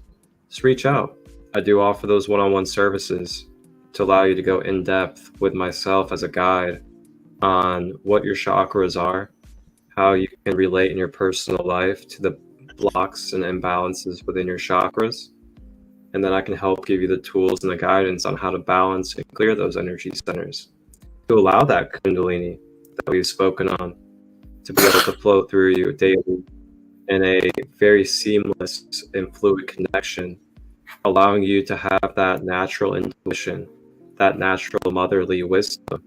just reach out. I do offer those one-on-one services to allow you to go in depth with myself as a guide on what your chakras are, how you can relate in your personal life to the blocks and imbalances within your chakras. And then I can help give you the tools and the guidance on how to balance and clear those energy centers to allow that Kundalini that we've spoken on to be able to flow through you daily in a very seamless and fluid connection, allowing you to have that natural intuition, that natural motherly wisdom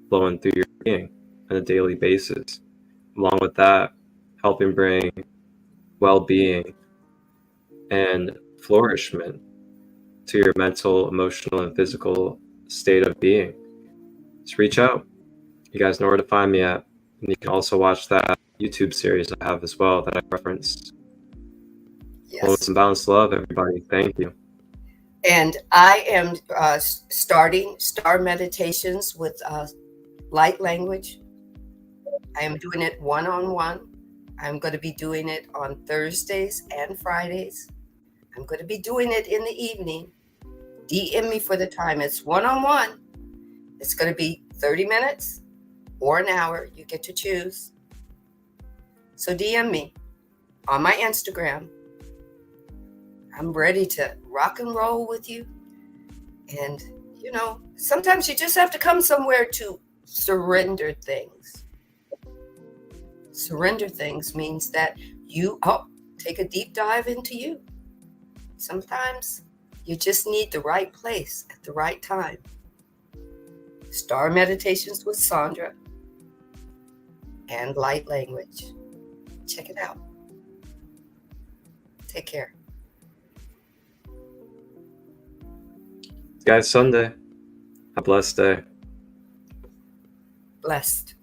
flowing through your being on a daily basis. Along with that, helping bring well-being and flourishment to your mental, emotional, and physical state of being. Just reach out. You guys know where to find me at. And you can also watch that YouTube series I have as well that I referenced. Well, with Yes. some balanced love, everybody. Thank you. And I am starting star meditations with light language. I am doing it one-on-one. I'm going to be doing it on Thursdays and Fridays. I'm going to be doing it in the evening. DM me for the time. It's one-on-one. It's going to be 30 minutes or an hour. You get to choose. So DM me on my Instagram. I'm ready to rock and roll with you. And, you know, sometimes you just have to come somewhere to surrender things. Surrender things means that you take a deep dive into you. Sometimes you just need the right place at the right time. Star Meditations with Sandra and Light Language. Check it out. Take care. Guys, Sunday. Have a blessed day. Blessed.